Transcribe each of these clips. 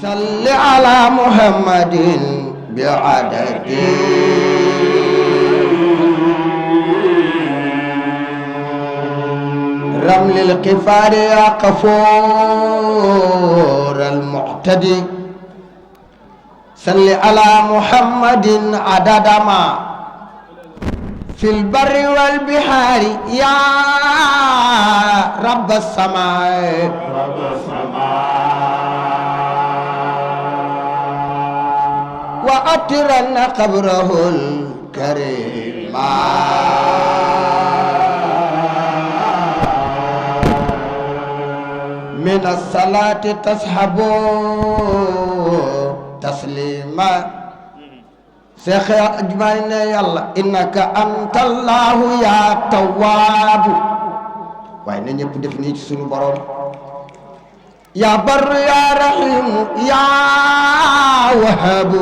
صل على محمد بعدد رمل القفار يا قفور المعتدي صل على محمد عدد ما في البر والبحار يا رب السماء وأترن قبره الكريم من الصلاة تصحب تسليما شيخ أجمعين يلا إنك أنت الله يا تواب وين نيب دفني سونو بروم يا بر يا رحيم يا وهاب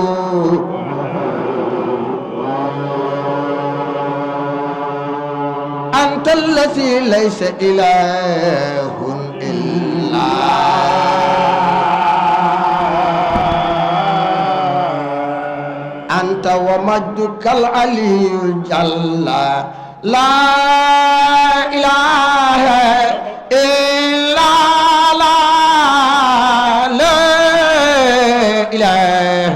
أنت الذي ليس إله إلا أنت ومجدك العلي جل لا إله إلا إله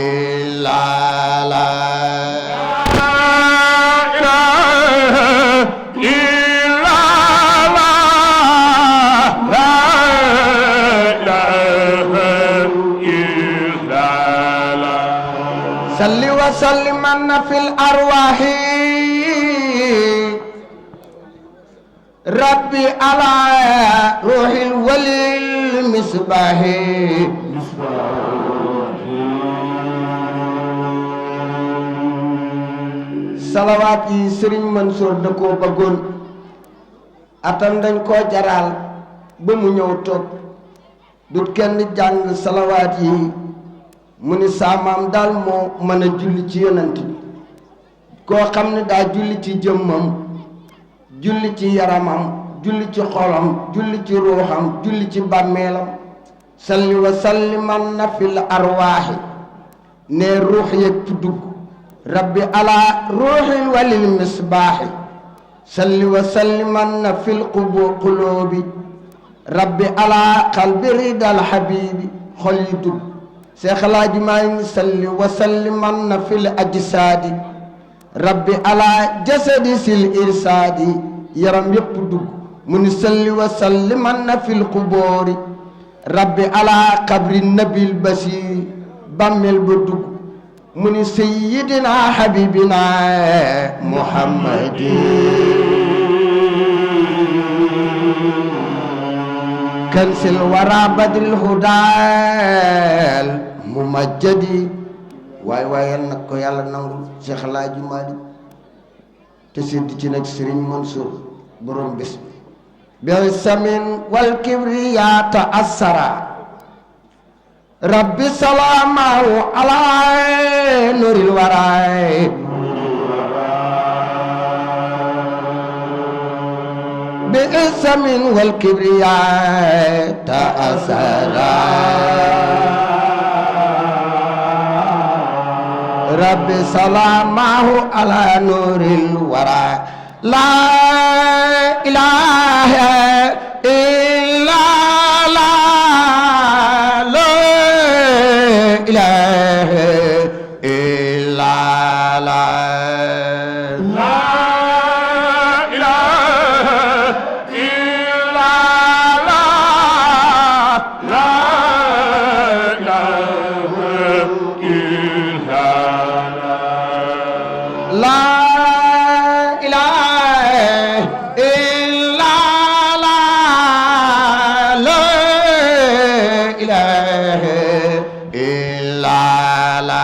إلا لا إله إلا لا إله إلا لا صل وسلم في الأرواح ربي على روح الولي المصباح salawaat yi Serigne Mansour da koo bëggoon atam dañ koo jaral ba mu ñëw toog dut kenn jàng salawaat yi mu ni saamaam daal moo mën a julli ci yonent bi koo xam ne daa julli ci jëmmam julli ci yaramam julli ci xolam julli ci ruuxam julli ci bàmmeelam salli wa salliman na fil arwaaxi ne ruux yëg dugg rabbi ala ruuxil walil misbaaxi salli wa salliman fil quluubi rabbi ala qalbi ridal habibi xol yi dugg Seex Alaaji maa ngi salli wa salliman fil ajsaadi rabbi ala jasadi sil irsaadi yaram yépp dugg mu ni salli wa salliman fil quboori rabbi ala qabri nabil basiir bàmmeel ba dugg mu ni sayyidina habibina muhammadi kansil wara badril hudaal mumajjadi waay waayal nag ko yàlla nangul Cheikh El Hadji Malick te sédd ci nag Serigne Mansour borom bés bi samin wal kibriyaata asara rabbi salamahu ala nuril waraay bi isamin wal kibriyaata asara rabbi salamahu ala nuril waraay la ilaha illa la إله إلا لا لا إله إلا لا لا إله إلا لا إله إلا لا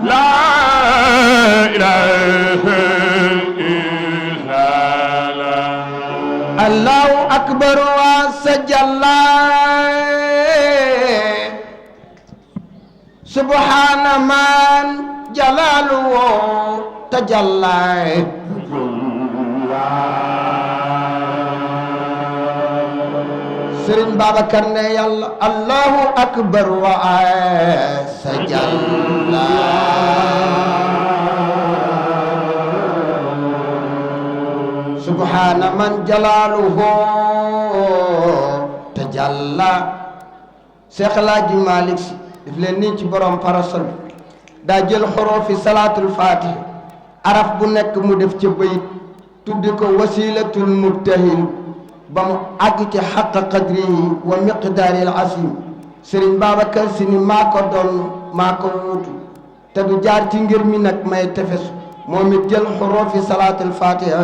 لا إله الله أكبر وسجلا سبحان من جلاله تجلى Sëriñ Babacar ne yàlla allahu akbar wa sa jalla subhana man jalaaluhu tajalla Seex Alaaji Maalik Si def leen nii ci borom parasol daa jël xorofi salaatul fatih araf bu nekk mu def ca bayit tuddi ko wasilatul mubtahil ba mu àgg ci xaq qadrihi wa miqdaaril asim Sëriñ Babacar Si ni maa ko doon maa ko wuutu te du jaar ci ngir mi nag may tefesu moom it jël xorofi salaatul fatiha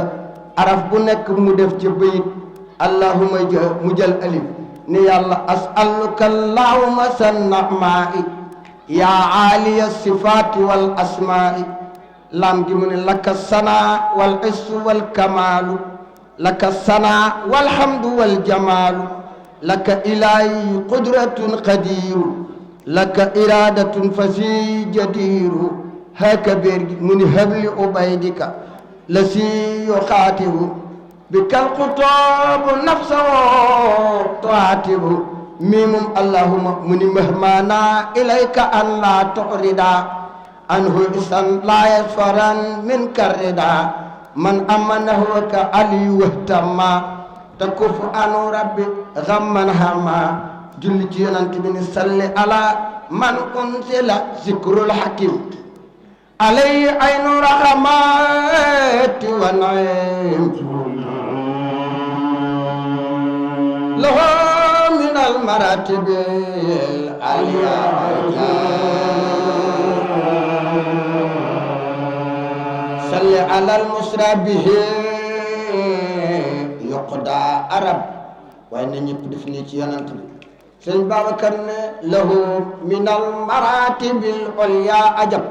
araf bu nekk mu def ci bayit allahuma mu jël alif ni yàlla asaluka allahuma sannamaai yaa aaliya sifaati wal asmaai lam gi mu ne laka sanaa wal issu wal kamaalu laka sanaa walhamdu wal jamaalu laka ilaahi qudratun qadiiru laka iraadatun fasi jadiiru haka béer gi mu ni habli ubaydika la si yuxaatibu bi kal xutoobu nafsawo tuaatibu miimum allahuma mu ni mahmaana ilayka an la tuxrida anhu isan la yasfaran min karrida man amanahu ka ali wahtama takufu anu rabbi ghamman hama julli ci yonent bi ni salli ala man unsila zikrul hakim alayhi aynu rahmati wa naim lahu min al maratib al aliya salli ala al musra bihi yuqda arab waaye na ñëpp def nii ci yonent bi Sëriñ Babacar ne lahu min al maratib al ulya ajab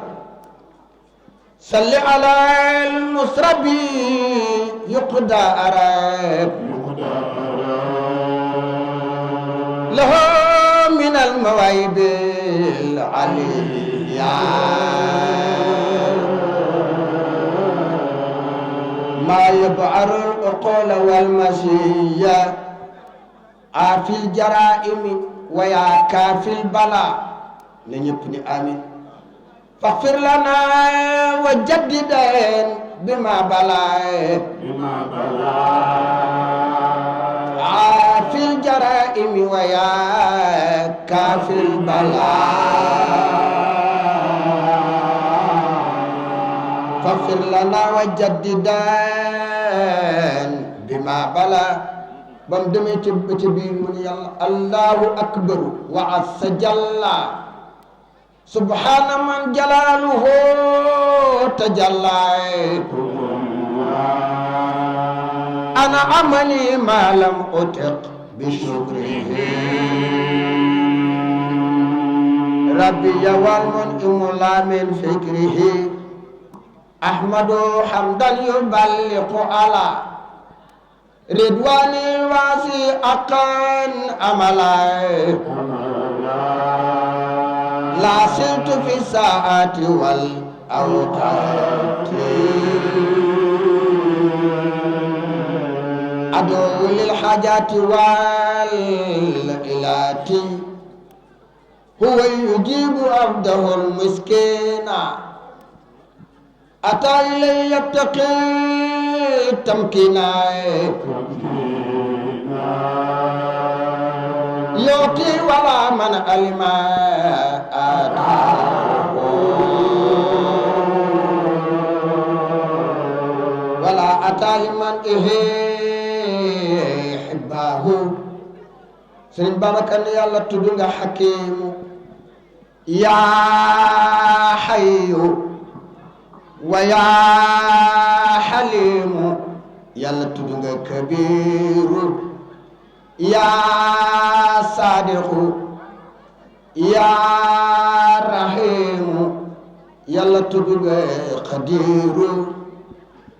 salli ala al musra bihi yuqda arab lahu min al mawaahib al aliya ما يبعر العقول والمسيا عافي الجرائم ويا كافي البلاء نيبني آمين فاغفر لنا وجددا بما بلا عافي الجرائم ويا كافي البلاء فاغفر لنا وجددا بما بلا بام دمي ci biir mu ni yàlla allahu akbaru wa azza jalla subhana man jalaaluhu tajalla ana amali ma lam utiq bi shukrihi rabbi yawal mun'imu la min fikrihi ahmadu hamdan yuballiqu ala ridwani wasi aqan amala la siltu fi saati wal awqati adu lil hajati wal ilati huwa yujibu abdahu al miskina أتى إلي يبتقي تمكينا يعطي ولا من علم آتاه ولا أتى لمن حباه Sëriñ Babacar ne yàlla tudd nga Hakimu yaa Hayyu wa yaa Halimu yàlla tudd nga Kabiru yaa Sadiqu yaa Rahimu yàlla tudd nga Qadiru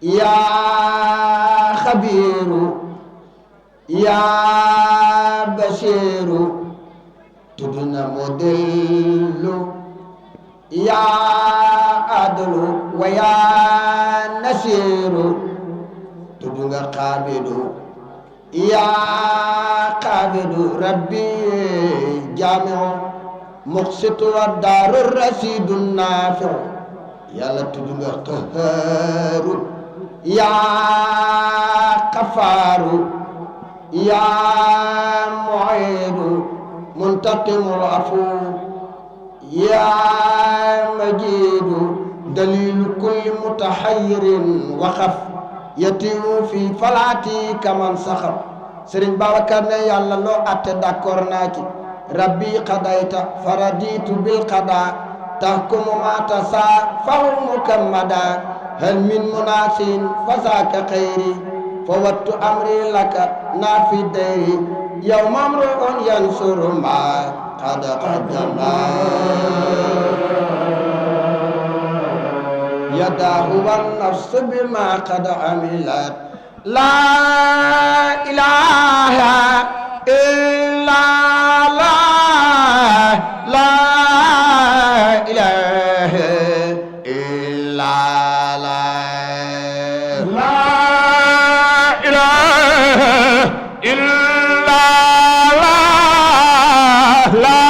yaa Khabiru yaa Basiru tudd na Modellu yaa Adlu wa yaa Nasiru tudd nga xaabidu yaa xaabidu rabbi jaamiu muqsitu wa daaru rasidu naafiu yàlla tudd nga qahaaru yaa xafaaru yaa mu'iidu muntaqimul afuu yaa majiidu dalilu kulli mutaxayyirin waqaf yatiwu fi falaati kaman saxab Sëriñ Babacar ne yàlla loo atte d'accord naa ci rabbi qadayta faraditu bil qada tahkumu ma tasa fahmuka mada hal min munasin fasaka xayri fawattu amri laka nafi dayri yow mamruun yansuru ma qad qaddama yadahu wan nafsu bima qad amilat la ilaha illa la ilaha illa la ilaha illa la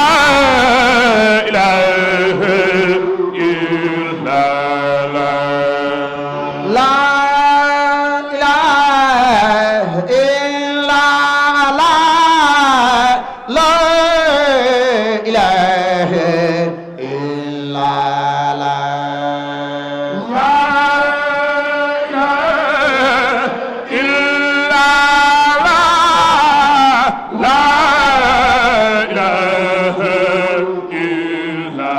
ilaha illa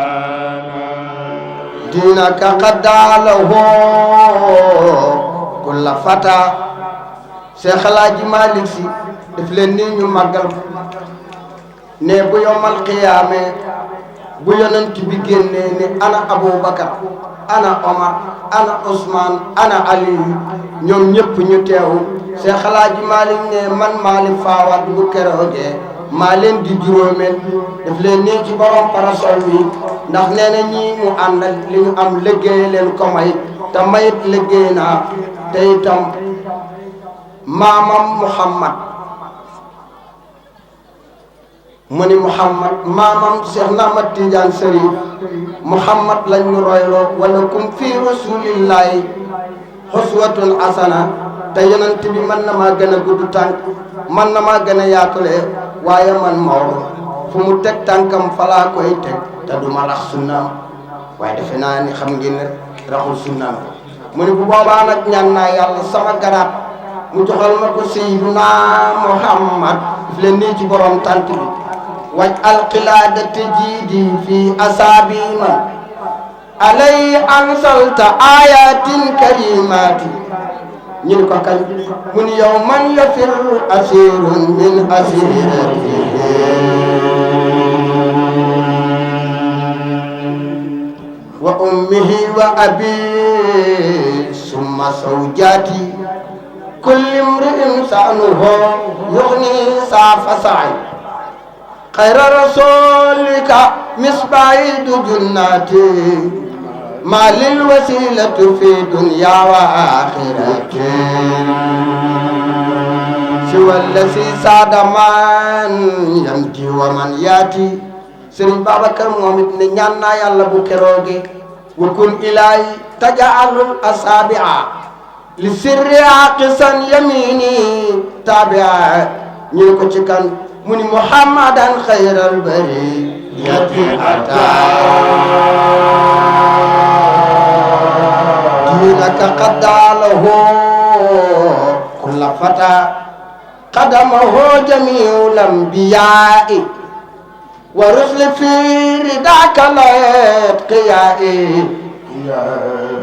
dinaka qaddalahu kulla fata Seex Alaaji Maalik Si def leen nii ñu màggal ne bu yomal qiyaame bu yonent bi génnee ne ana Abubakar ana Omar ana Ousmane ana Ali ñoom ñëpp ñu teew Seex Alaaji Maalik ne man Maalik Fawad bu keroogee maa leen di juróomeel def leen nii ci borom parasol bi ndax nee na ñii mu àndal li ñu am liggéey leen ko may te mayit liggéey naa te itam maamam Muhammad mu ni Muhammad maamam Cheikh Ahmad Tidiane Sërif Muhammad lañ ñu royloo wala kum fii rasulillahi uswatun hasana te yonent bi mën na maa gën a gudd tànk mën na maa gën a yaatule waaye man Maodo fu mu teg tànkam falaa koy teg te du ma rax sunnaam waaye defe naa ni xam ngeen ne raxul sunnaam mu ni bu boobaa nag ñaan naa yàlla sama garaat mu joxal ma ko Seydina Muhammad daf leen nii ci borom tant bi waj alqilaadati jiidi fi asaabi man alay ansalta ayatin karimati ñu ni ko kañ mu ni yow man yafir asirun min asirati wa ummihi wa abi summa zawjati kulli imri'in sa'nuhu yughni safa sa'i khayra rasulika misba'idu junnati ما للوسيلة في دنيا وآخرة سوى الذي ساد من يمضي ومن ياتي Sëriñ Babacar moom it ne ñaan naa yàlla bu keroogee wakun ilaahi tajaalul asaabi'a li sirri aqisan yamini tabi'a ñu ko ci kan mu ni Muhammadan xayral bariyati إنك قد له كل فتى قدمه جميع الأنبياء ورسل في رداك الأتقياء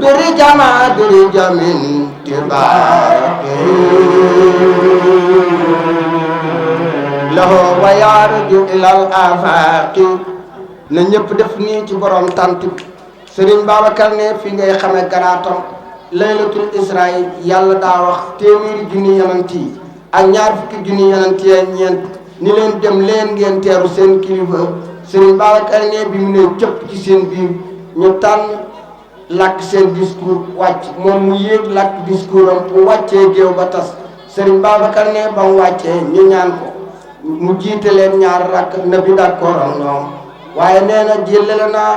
درج ما درج من تباك له ويرج إلى الآفاق نñëpp def nii ci borom tant Sëriñ Babacar ne fi ngay xamee garaatam laylatul Israël yàlla daa wax téeméeri junni yonent yi ak ñaar fukki junni yonent yi ñeent ni leen dem leen ngeen teeru seen kilifa Sëriñ Babacar ne bi mu ne cëpp ci seen biir ñu tànn làkk seen discours wàcc moom mu yéeg làkk discours am bu wàccee géew ba tas Serigne Babacar ne ba mu wàccee ñu ñaan ko mu jiite leen ñaar rakk na bi d'accord ak ñoom waaye nee na jëlale naa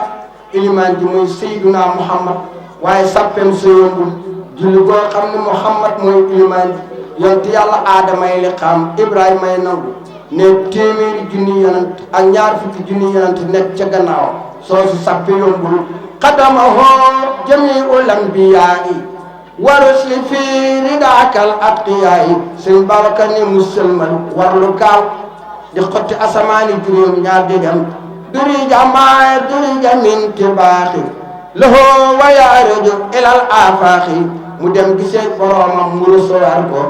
ilimaan ji muy Seydina Muhammad waaye sàppem sa yombul julli goo xam ne Muhammad mooy ilimaan ji yonent yàlla aadama yi li xam Ibrahima yi nangu ne téeméeri junni yonent ak ñaar fukki junni yonent nekk ca gannaaw soo su sàppe yombul qadamahu jami'ul anbiya'i wa rusli fi ridakal atqiya'i Sëriñ Babacar ne musulman warlu gaaw di xotti asamaani juróom ñaar di dem durija min tibaaxi lahu wa yaruju ilal afaaxi mu dem gisee boroomam mu recevoir ko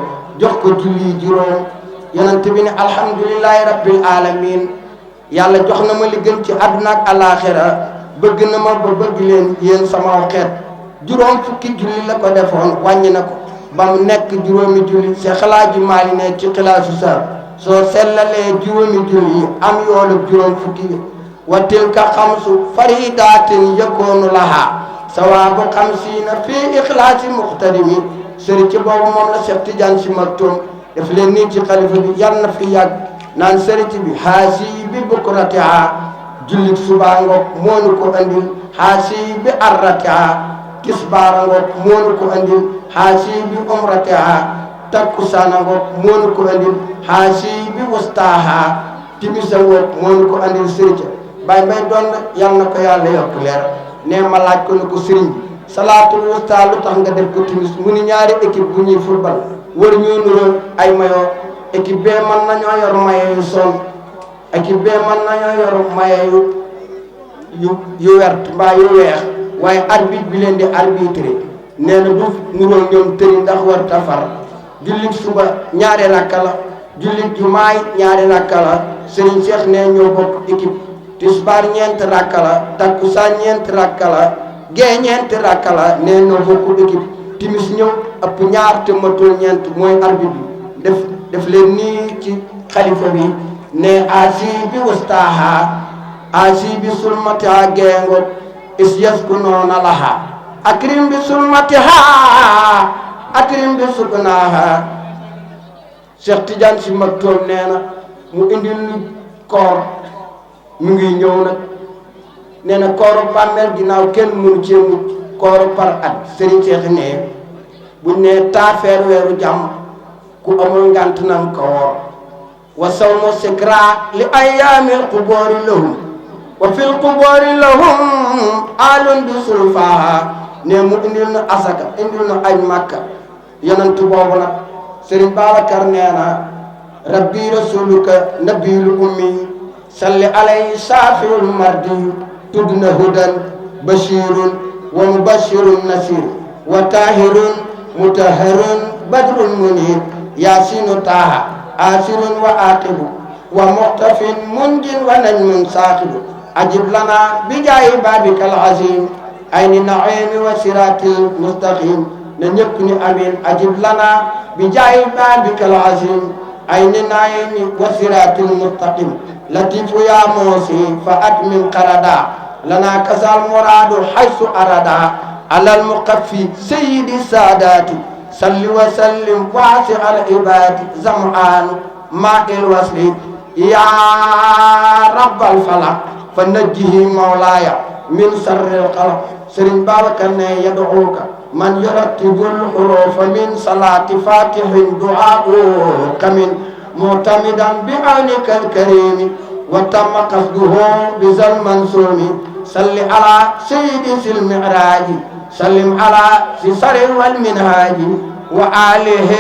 jox ko julli juróom yonent bi ne alhamdulillahi rabbil alamin yàlla jox na ma li gën ci àdduna ak alaaxira bëgg na ma ba bëgg leen yéen sama xeet juróom fukki julli la ko defoon wàññi na ko ba mu nekk juróomi julli Seex Alaaji Maalik ne ci xilaasu sa soo sellalee juróomi julli yi am yoolu juróom fukki wa tilka xamsu faridaatin yakoonu laha sawaabu xamsiina fii ixlaasi muxtadimi sëriñ ci boobu moom la Cheikh Tidiane Sy Maktoum def leen nii ci xalifa bi yal na fi yàgg naan sëriñ bi haasi bi bukratiha jullit subaa ngoog moo nu ko andil haasi bi arratiha tisbaara ngoog moo nu ko andil haasi bi umratiha takkusaana ngoog moo nu ko andil haasi bi wustaaha timisa ngoog moo nu ko andil sëriñ bay mbay doon yal na ko yàlla yokk leer ne ma laaj ko ne ko sëriñ bi salaatul wusta lu tax nga def ko timis mu ni ñaari équipe bu ñuy football war ñoo nuróo ay mayo équipe bee mën nañoo yor mayo yu son équipe bee mën nañoo yor mayo yu wert mbaa yu weex waaye arbitre bi leen di arbitre nee na du nuróo ñoom tëri ndax war tafar jullit suba ñaari rakka la jullit jumaay ñaari rakka la sëriñ Cheikh ne ñoo bokk équipe tisbaar ñeenti rakka la takkusaan ñeenti rakka la gee ñeenti rakka la nee na bokku équipe timis ñëw ëpp ñaar te matul ñeent mooy arbitre bi def leen nii ci xalifa bi ne asi bi wastaaha asi bi sulmatiha geengo is yasku noona laha akrim bi sulmatiha akrim bi suknaha Cheikh Tidiane Sy Maktoum nee na mu indil ñu koor mu ngi ñëw nag nee na kooru bàmmeel ginnaaw kenn mënu cee mucc kooru par at Serigne Cheikh ne buñ ne taafeer weeru jàmm ku amul ngant nan ko woor wa sawmu sikra li ayyaamil quboori lahum wa fil quboori lahum alun bi sulfaha ne mu indil na asaka indil na aj Makka yonent boobu nag Serigne Babacar nee na rabbi rasuluka nabiyul ummi salli alayhi saafiul mardi tudd na hudan bashirun wa mubashirun nasir wa tahirun mutahharun badrun munir yaasinu taaha asirun wa aqibu wa muxtafin munjin wa najmun saaqibu ajib lana bi jaayi babikal azim ayni naimi wa siratil mustaqim na ñëpp ni amin ajib lana bi jaayi babikal azim ayni naimi wa siratil mustaqim latifu ya moosi fa atmin qarada lana kasal muradu haysu arada alal muqaffi sayyidi saadati salli wa sallim waasi al ibadi zam'an ma'il wasli ya rabbal falaq fa najjihi mawlaya min sarril qalaq Serigne Babacar ne yad'uka man yurattibul hurufa min salati fatihin du'a'u kamin معتمدا بعونك الكريم وتم قصده بذا المنصوم صل على سيد المعراج سلم على سسر والمنهاج وآله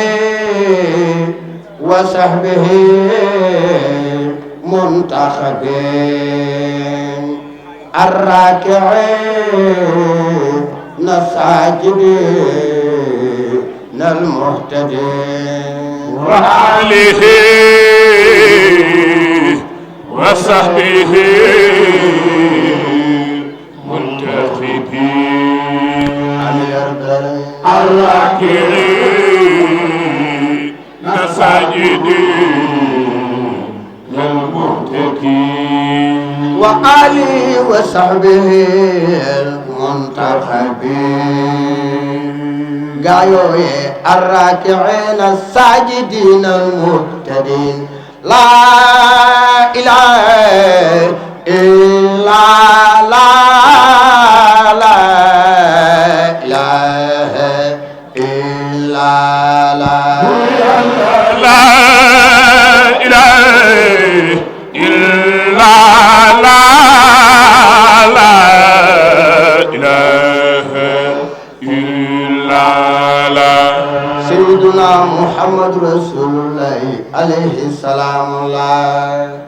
وصحبه منتخبين الراكعين الساجدين المهتدين وآله وصحبه منتخبين الراكعين الساجدين المتقين وآله وصحبه المنتخبين قايوي الراكعين الساجدين المهتدين لا إله إلا لا إله إلا لا إله إلا لا إله إلا لا سيدنا محمد رسول الله عليه السلام الله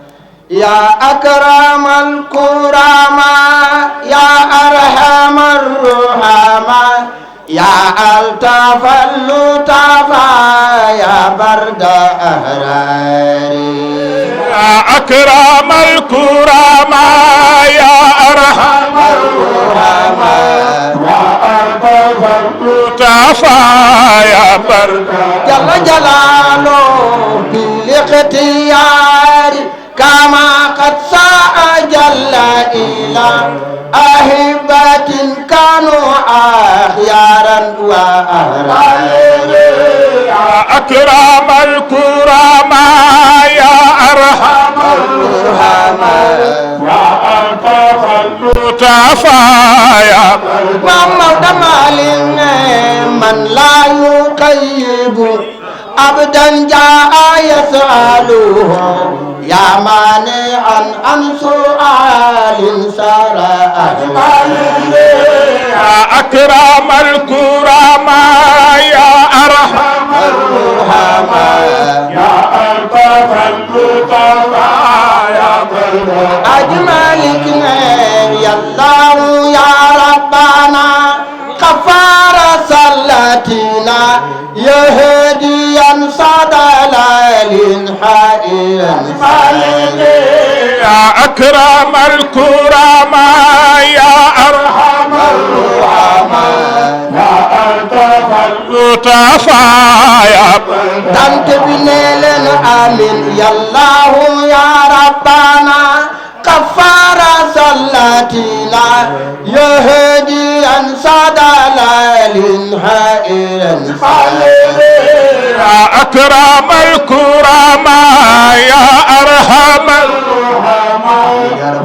يا أكرم الكرماء يا أرحم الرحماء يا ألطف اللطفاء يا برد أهراري يا أكرم الكرماء يا أرحم الرحماء يا ألطف اللطفاء يا برد جل جلاله بالاختيار كما قد ساء جل إلى أهبة كانوا أخيارا وأهرارا يا أكرم الكرماء يا أرحم الرحماء يا ألطف اللطفاء يا محمد مالين من لا يقيب أبدا جاء يسأله يا مانعا عن سؤال سرى يا أكرم الكرماء يا أرحم الرحماء يا ألطف اللطفاء يا أجملكنا يا الله يا ربنا غفار صلاتنا يهديا صدلال حائرا يا أكرم الكرماء يا أرحم الرحماء يا ألطف اللطفاء يا تنتبني للآمين يا الله يا ربنا غفار صلاتنا يهديا صدلال حائرا يا أكرم الكرماء يا أرحم الرحماء يا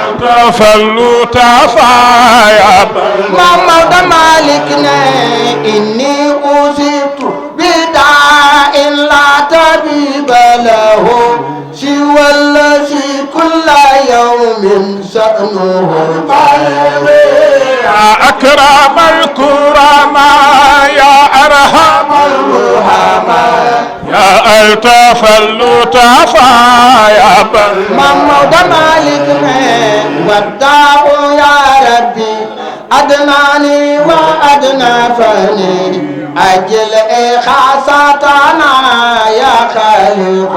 ألطف اللطفاء يا محمد مالكنا إني أصبت بداء لا طبيب له سوى الذي كل يوم شأنه يا أكرم الكرماء يا أرحم الرحماء يا ألطف اللطفاء يا محمد مالكنا والداء يا ربي أدناني وأدنافني أجل إخاصتنا يا خالق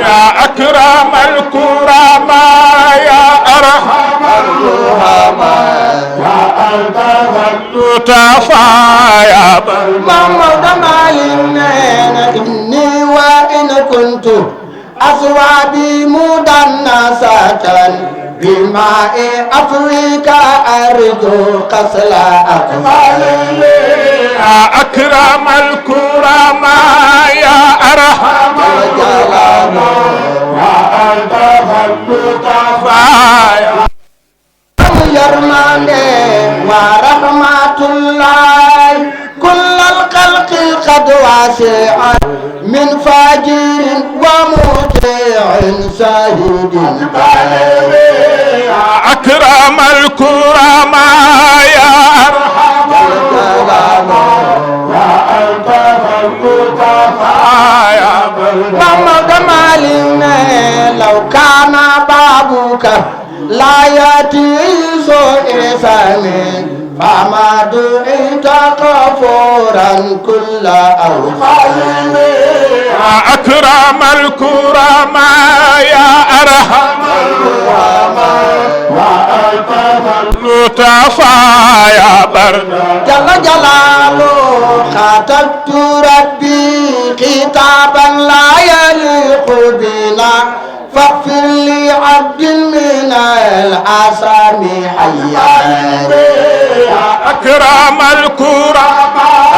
يا أكرم الكرماء يا أرحم الرحماء يا ألطف اللطفاء يا محمد مالكنا إني وإن كنت أصوابي مدنسة بماء أفريقيا أرجو قصل أقفال يا أكرم الكرماء يا أرحم الجلال يا ألطف اللطفاء يرماني ورحمة الله كل الخلق قد واسع من فاجر ومطيع ساهد يا أكرم الكرماء يا أرحم الجلال يا ألطف اللطفاء يا محمد مالنا لو كان بابك لا يأتي سوء سامين فما دعيت غفورا كل أوفال يا أكرم الكرماء يا أرحم يا ألطف اللطفاء يا برد جل جلاله خاطبت ربي خطابا لا يليق بنا فاغفر لي عبد من الآثام حيان يا أكرم الكرماء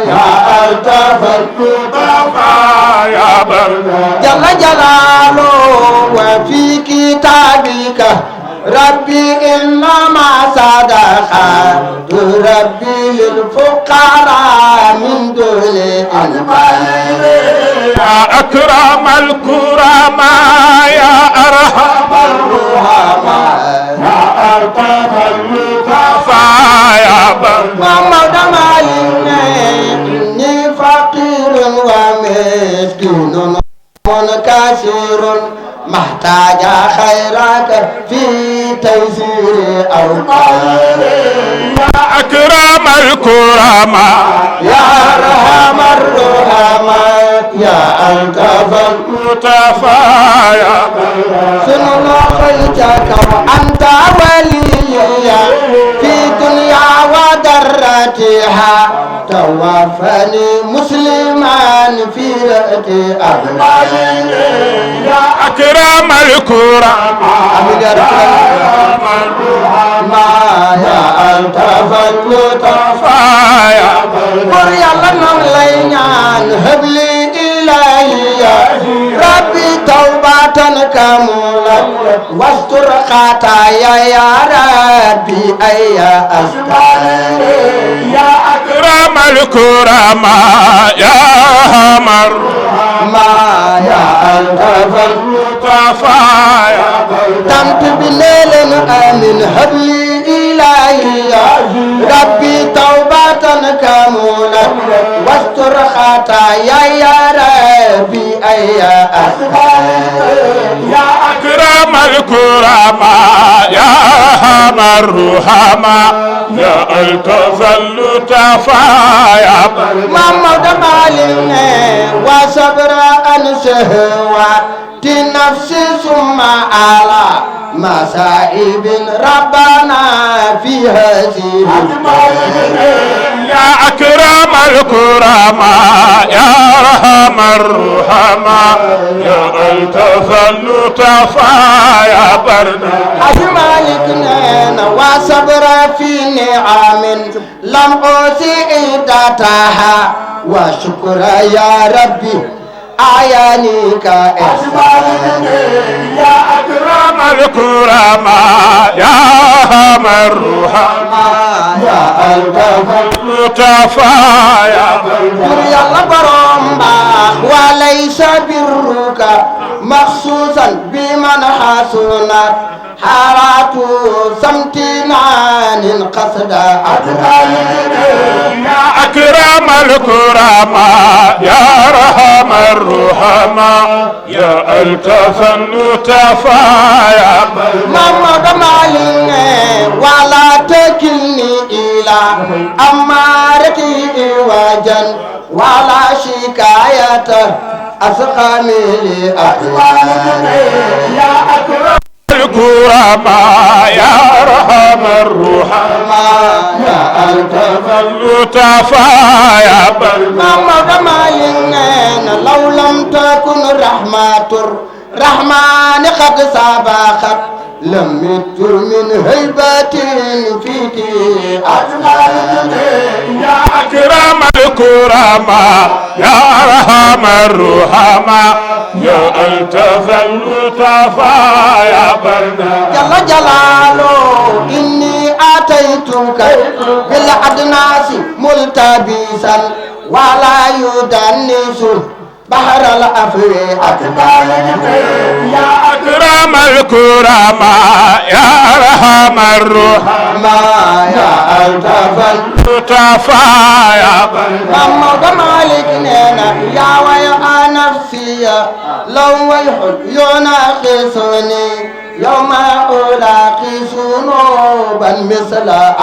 يا ألطف الكرماء يا برنا جل جلاله وفي كتابك ربي إنما صدقات ربي للفقراء من دون إنفاق يا أكرم الكرماء يا أرحم الرحمن يا ألطف اللطفاء يا برنا محمد إني فقير ومسكين منكسر محتاج خيرك في تيسير أوطاني يا أكرم الكرماء يا أرحم الرحماء يا ألطف اللطفاء يا برنا سنن خيتك وأنت ولي في دنيا ودرتها توفني مسلما في رأتي أبنائي يا أكرم الكرماء يا أكرم الرحماء يا ألطف اللطفاء يا برنا بر يلا نملينان هبلي إلهي ربي توبة كاملة واستر خطايا يا ربي أي أستغفر يا أكرم الكرماء يا ما يا ألطف اللطفاء يا برنا تمت بليل آمن هبلي إلهي ربي توبة كاملة واستر خطايا يا ربي أي أستغفر يا أكرم الكرماء يا الرحماء يا ألطف اللطفاء يا برنا محمد مالنا وصبر عن شهوات نفسي ثم على مصائب ربنا في هذه يا أكرم الكرماء يا أرحم الرحماء يا ألطف اللطفاء يا برنا أجمالكنا وصبر في نعم لم أوصي عدتها وشكر يا ربي أعيانك يا أكرم الكرماء يا أرحم الرحماء يا ألطف اللطفاء يا برنا يا الله برمبا وليس برك مخصوصا بمن حسنت حارات سمتنان قصد يا أكرم الكرماء يا أرحم الرحماء يا ألطف اللطفاء يا برنا محمد مالنا ولا تكلني إلى أمارتي وجن ولا شكاية أسقامي لأحوالي يا أكرم الكرماء يا أرحم الرحماء يا ألطف اللطفاء يا برنا محمد مالنا لو لم تكن رحمة الرحمن قد سبقت لم يتر من هيبة فيك يا أكرم الكرماء يا أرحم الرحماء يا ألطف اللطفاء يا برنا جل جلاله إني آتيتك بالأدناس ملتبسا ولا يدنس بحر الأفر يا أكرم الكرماء يا أرحم الرحماء يا ألطف اللطفاء يا برنا محمد مالك نينا يا ويا نفسي لو ويحد يناقصني يوم ألاقي ذنوبا مثل يا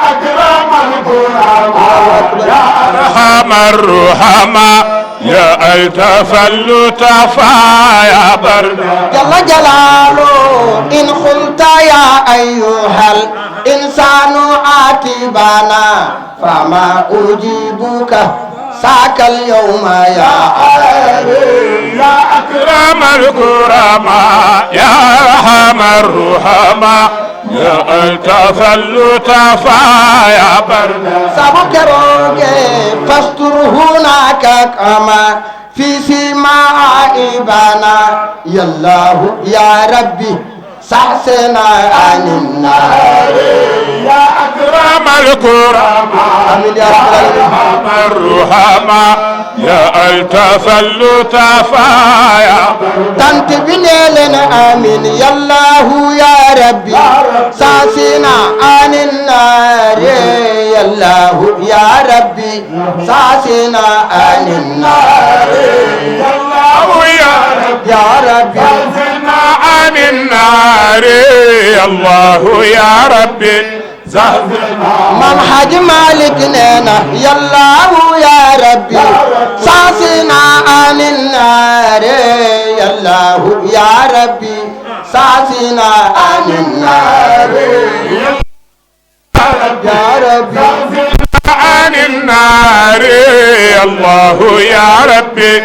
أكرم الكرماء يا أرحم الرحماء يا ألطف اللطفاء يا برنا جل جلاله إن قلت يا أيها الإنسان آتبانا فما أجيبك ساك اليوم يا يا أكرم الكرماء يا أرحم الرحماء يا ألطف اللطفاء يا برد سبكروك فاستر هناك كما في سماء إبانا يا الله يا ربي سحسنا عن النار يا أكرم الكرماء يا أرحم الرحماء يا ألطف اللطفاء يا تنتبني لنا آمين يا الله يا ربي ساسنا عن النار يا الله يا ربي ساسنا عن النار يا الله يا ربي ساسنا عن النار يا الله يا ربي مام حاج مالك نينا يا الله يا ربي ساسنا عن النار يا الله يا ربي ساسنا عن النار يا ربي عن النار يا الله يا ربي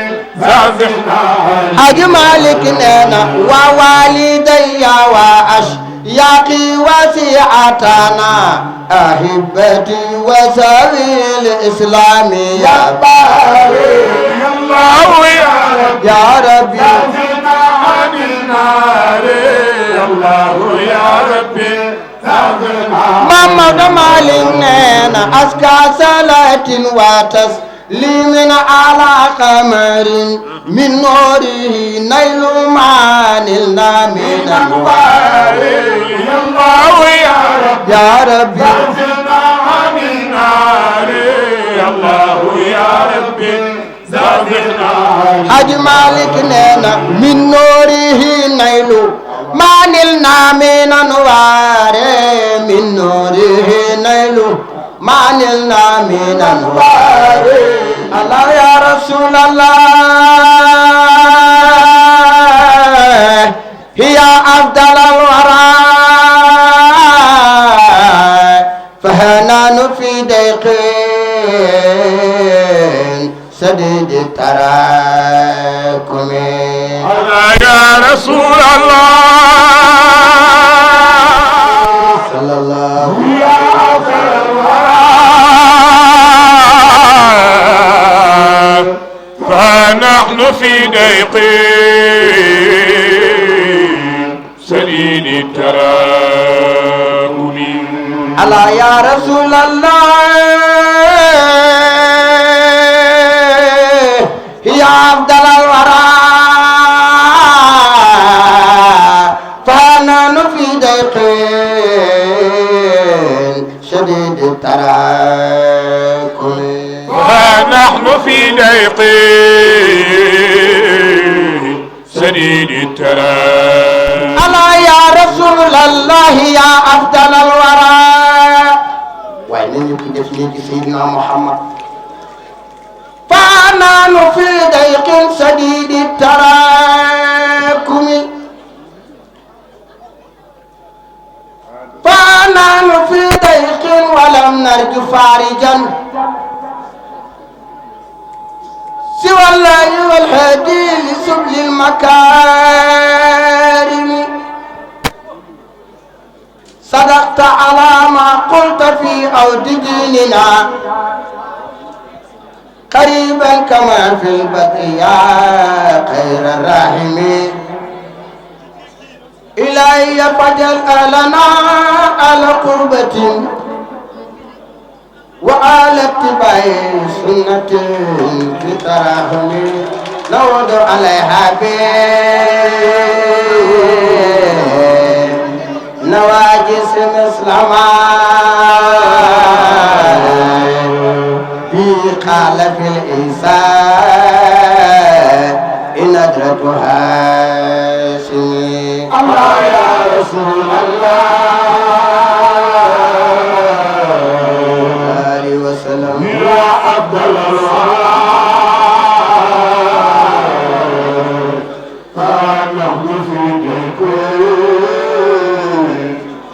حاج مالك نينا ووالدي وأشياقي وسيعتنا أحبتي وسوي الإسلام يا باري يا الله يا ربي عن النار يا الله يا ربي محمد مالك نينا أزكى صلاة وتسليم على قمر من نوره نيل ما نلنا من أنوار يا الله يا ربي عن النار يا الله يا ربي حاج مالك نينا من نوره نيل ما نلنا من أنوار من نوره نيل ما نلنا من أنوار الله يا رسول الله هي أفضل الورى فهنان في ضيق سديد التراكم يا رسول الله صلى الله فنحن في ضيق سديد التراكم ألا يا رسول الله يا أفضل الورى فنحن في ضيق شديد التراكم فنحن في ضيق سديد التراكم ألا يا رسول الله يا أفضل الورى وين يكون سيدنا محمد فنحن في ضيق شديد التراكم فنحن في ضيق ولم نرج فارجا سوى الله والهدي لسبل المكارم صدقت على ما قلت في عود ديننا قريبا كما في البقية خير الراحمين إلهي فجل أهلنا على قربة وآل اتباع سنة في تراحم نود عليها نواجس مسلما في قال في الإنسان إن أدرتها سنين الله يا رسول الله عليه وسلم يا أفضل الورى فنحن في ضيق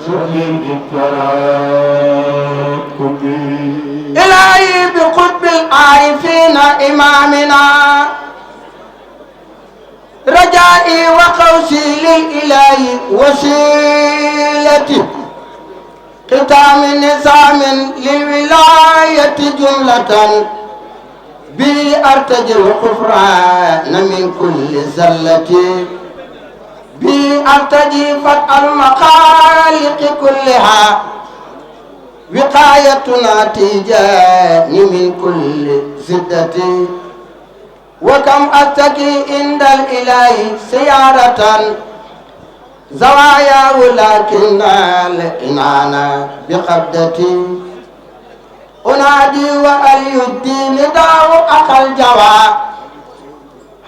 شديد التراكم إلهي بقطب العارفين رجائي وقوسي للإله وسيلتي ختام نظام للولاية جملة بي أرتجي الغفران من كل زلة بي أرتجي فتح المخالق كلها وقايتنا تجاني من كل زدة وكم أتكي عند الإله سيارة زوايا ولكن الإنانة بقبضتي أنادي وألي الدين داو أخى الجوى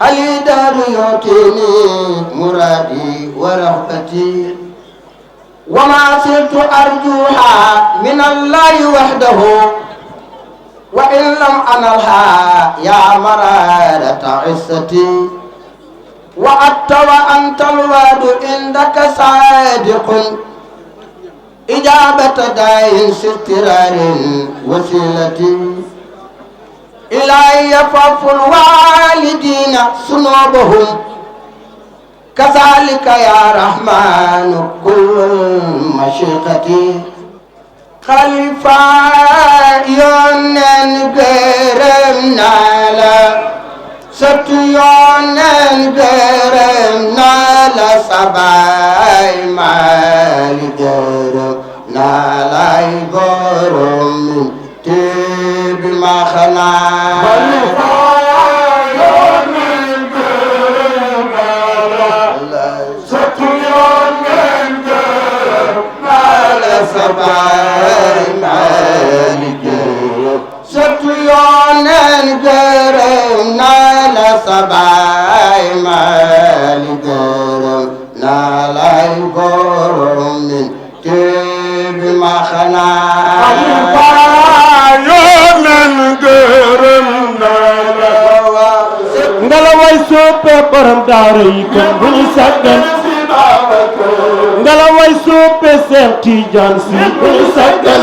هل يدار يعطيني مرادي ورغبتي وما صرت أرجوها من الله وحده وإن لم أنلها يا مرارة عزتي وأنت وأنت الوعد عندك صادق إجابة داء استرار وسيلتي إلهي يفف الوالدين صنوبهم كذلك يا رحمن كل مشيقتي خليفة يونن غرمنا لا ستيونن غرمنا لا سباي مالي غرمنا لا غرم تيب ما خنا خليفة يونن غرمنا لا ستيونن غرمنا لا سباي مالي ستيونن غرمنا لا سباي مالي غرمنا لا غرم تيب ما خنا يونن غرمنا ngala way soppe borom daara yi kon bu ñu sàggan ngala way soppe Seex Tijaan Si bu ñu sàggan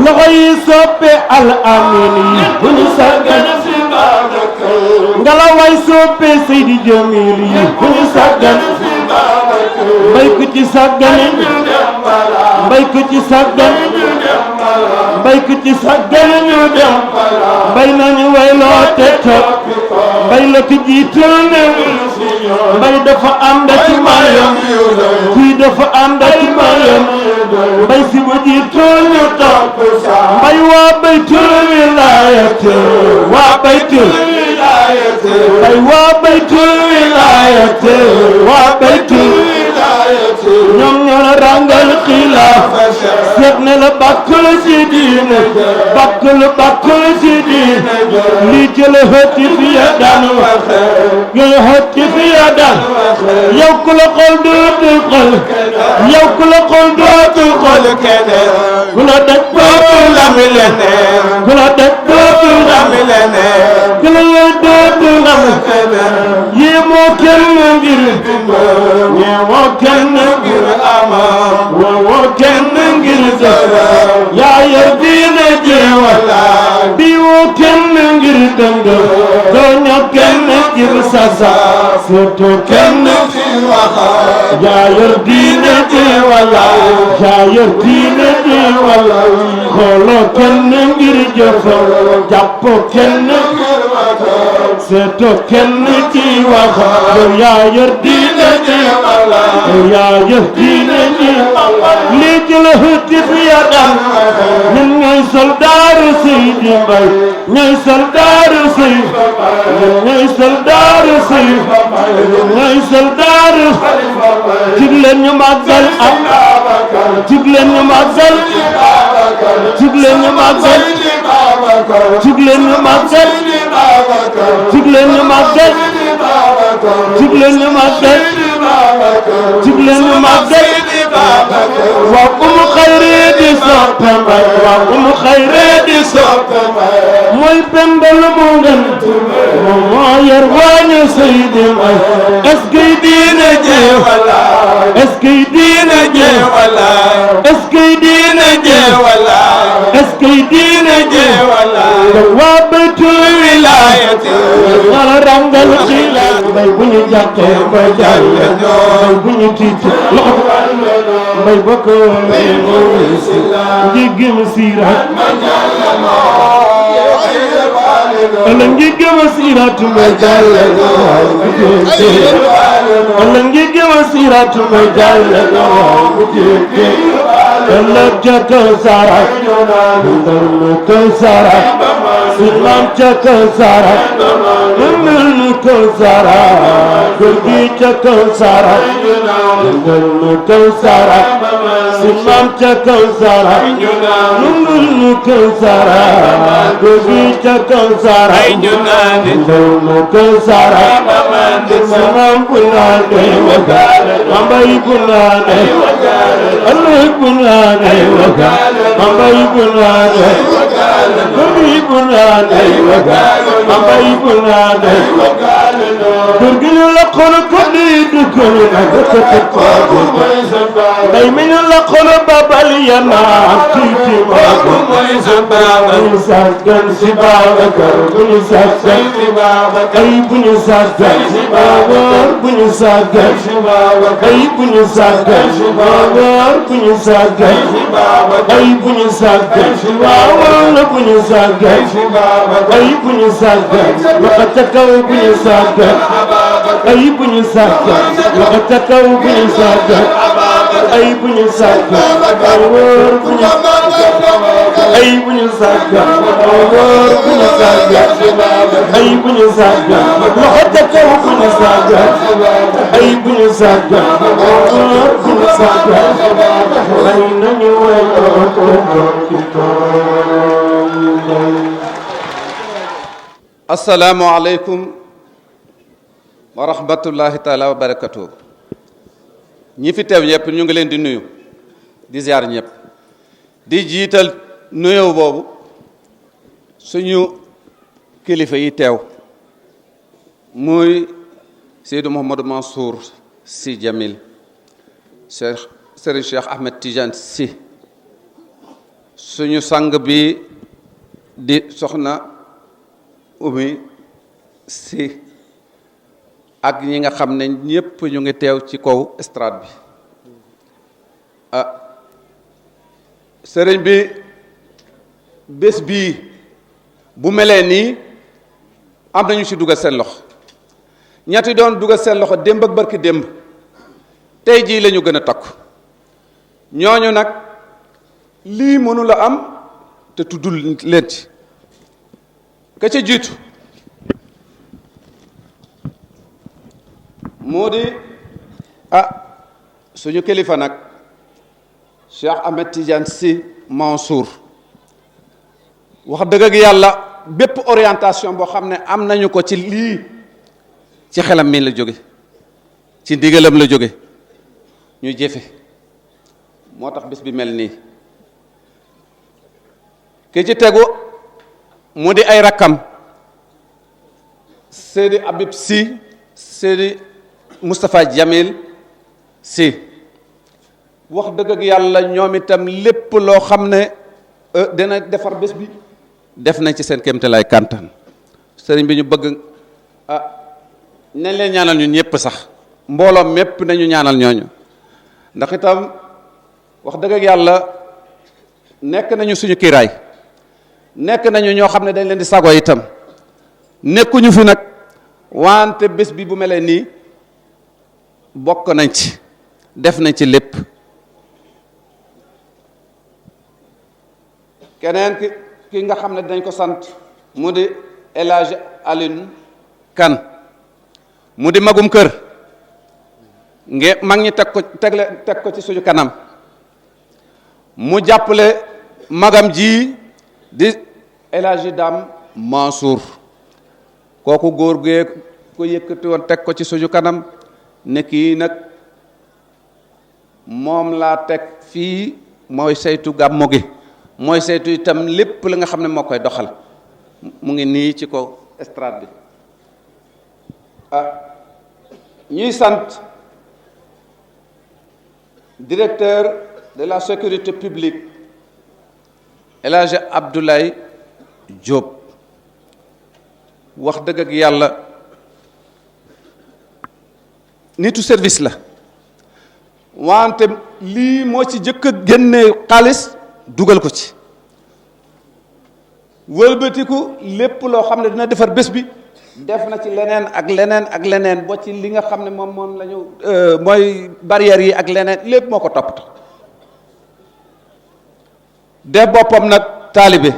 loxo yi soppe al amin yi bu ñu sàggan ngala way soppe Seydi Jamil yi bu ñu sàggan mbay ku ci sàggane mbay ku ci sàggan mbay ku ci sàggane ñu dem mbay nañu wayloo te topp mbay la ko jiital ne mbay dafa ànd ak mayam kuy dafa ànd ak mayam mbay si bu jiital ñu topp mbay waa baytul wilaayati waa baytul mbay waa baytul wilaayati waa baytul ñoom ñoo la rangal xilaaf seet ne la bàkkul ci diine bàkkul ci diine lii jële hëtti fi ya daan yooyu hëtti fi ya daan yow ku la xool dootul xool yow ku la xool dootul xool ku la daj dootul lami leneen ku la daj dootul lami leneen ku la yooyu dootul lami yii moo kenn ngir yii moo kenn ngir amaam woo kenn ngir dara yaa yor diine jeewala bi woo kenn ngir dëng doo ñoo kenn ngir sasa surtout kenn fi waxa yaa yor diine jeewala yaa yor diine jeewala xooloo kenn ngir jëfa jàppoo kenn ngir waxa surtout kenn ci waxa yaa yor diine jeewala yaa yor diine jeewala lii jëla hëtti fi ya daan ñun ñooy soldaaru Seydi Mbay ñooy soldaaru Seydi ñun ñooy soldaaru Seydi ñooy soldaaru jig leen ñu màggal ak jig leen ñu màggal jig leen ñu màggal jig leen ñu màggal jig leen ñu màggal jig leen ñu màggal jig leen ñu màggal wa umu xayri di soppe Mbay wa umu xayri di soppe Mbay mooy bembal mu ngeen moom moo yor waañu Seydi Mbay est-ce que diine jeewala est-ce que diine jeewala est-ce que diine jeewala est-ce que diine jeewala waa baytul wilaaya wilaayati wala rangal xilaat mbay bu ñu jàqee mbay jàll mbay bu ñu tiit loxo mbay bokk njigim siiraat ala njigim siiraat mbay jàll ala njigim siiraat mbay jàll ala jaka sara ndal sara Imam Cakal Sara Imam Sara Gurgi Cakal Sara Imam Sara Imam Cakal Sara Imam Sara Gurgi Cakal Sara Imam Sara Imam Bunane Ambai Bunane Allah Bunane Ambai Bunane Ambai Bunane Ambai Bunane Durginu la kono kodi dukunu na gata Day minu la kono babal yana titi mago Bunu sakkan si Babakar Bunu sakkan si Babakar Ay bunu sakkan si Babakar Bunu sakkan si Babakar Ay bunu sakkan si Babakar Bunu sakkan si Babakar Ay bunu sakkan si Babakar Bunu sakkan si Babakar Ay bunu sakkan Makatakaw bunu sakkan Ay bunu sakkan Makatakaw bunu sakkan Ay bunu sakkan Awar bunu Ay bunu sakkan Awar bunu sakkan Ay bunu sakkan Makatakaw bunu sakkan Ay bunu sakkan Awar bunu sakkan Ay nañu way assalaamu aleykum wa rahmatullahi taala wa barakatuh ñi fi teew ñëpp ñu ngi leen di nuyu di ziar ñëpp di jiital nuyoo boobu suñu kilifa yi teew muy Seydou Mouhamadou Mansour Sy Djamil Serigne Cheikh Ahmed Tidiane Sy suñu sang bi di soxna Oumy Sy ak ñi nga xam ne ñëpp ñu ngi teew ci kaw estrade bi sëriñ bi bés bii bu melee nii am nañu ci dugal seen loxo ñetti doon dugal seen loxo démb ak barki démb tey jii la ñu gën a takku ñooñu nag lii mënu la am te tuddul leen ci ka ca jiitu moo di suñu kilifa nag Cheikh Ahmed Tidiane Sy Mansour wax dëgg ak yàlla bépp orientation boo xam ne am nañu ko ci lii ci xelam mi la jóge ci ndigalam la jóge ñu jëfe moo tax bés bi mel nii ki ci tegu mu di ay rakkam Seydi Habib Sy Seydi Moustapha Djamil Sy wax dëgg ak yàlla ñoom itam lépp loo xam ne dina defar bés bi def nañ ci seen kéemtalaay kàntan sëriñ bi ñu bëgg nañ leen ñaanal ñun ñëpp sax mbooloo mépp nañu ñaanal ñooñu ndax itam wax dëgg ak yàlla nekk nañu suñu kiiraay nekk nañu ñoo xam ne dañ leen di sago itam nekkuñu fi nag wante bés bi bu melee nii bokk nañ ci def nañ ci lépp keneen ki nga xam ne dañ ko sant mu di El Hadj Alioune Kane mu di magum kër mag ñi teg ko ci suñu kanam mu jàppale magam ji di El Hadj Dame Mansour kooku góor gee ko yëkkati woon teg ko ci suñu kanam ne kii nag moom laa teg fii mooy saytu gàmmu gi mooy saytu itam lépp la nga xam ne moo koy doxal mu ngi nii ci ko estrade bi ñuy sant directeur de la sécurité publique El Hadj Abdoulaye Diop wax dëgg ak yàlla nitu service la wante lii moo ci jëkk a génne xaalis dugal ko ci wëlbatiku lépp loo xam ne dina defar bés bi def na ci leneen ak leneen ak leneen ba ci li nga xam ne moom la ñu mooy barrières yi ak leneen lépp moo ko toppatoo def boppam nag taalibe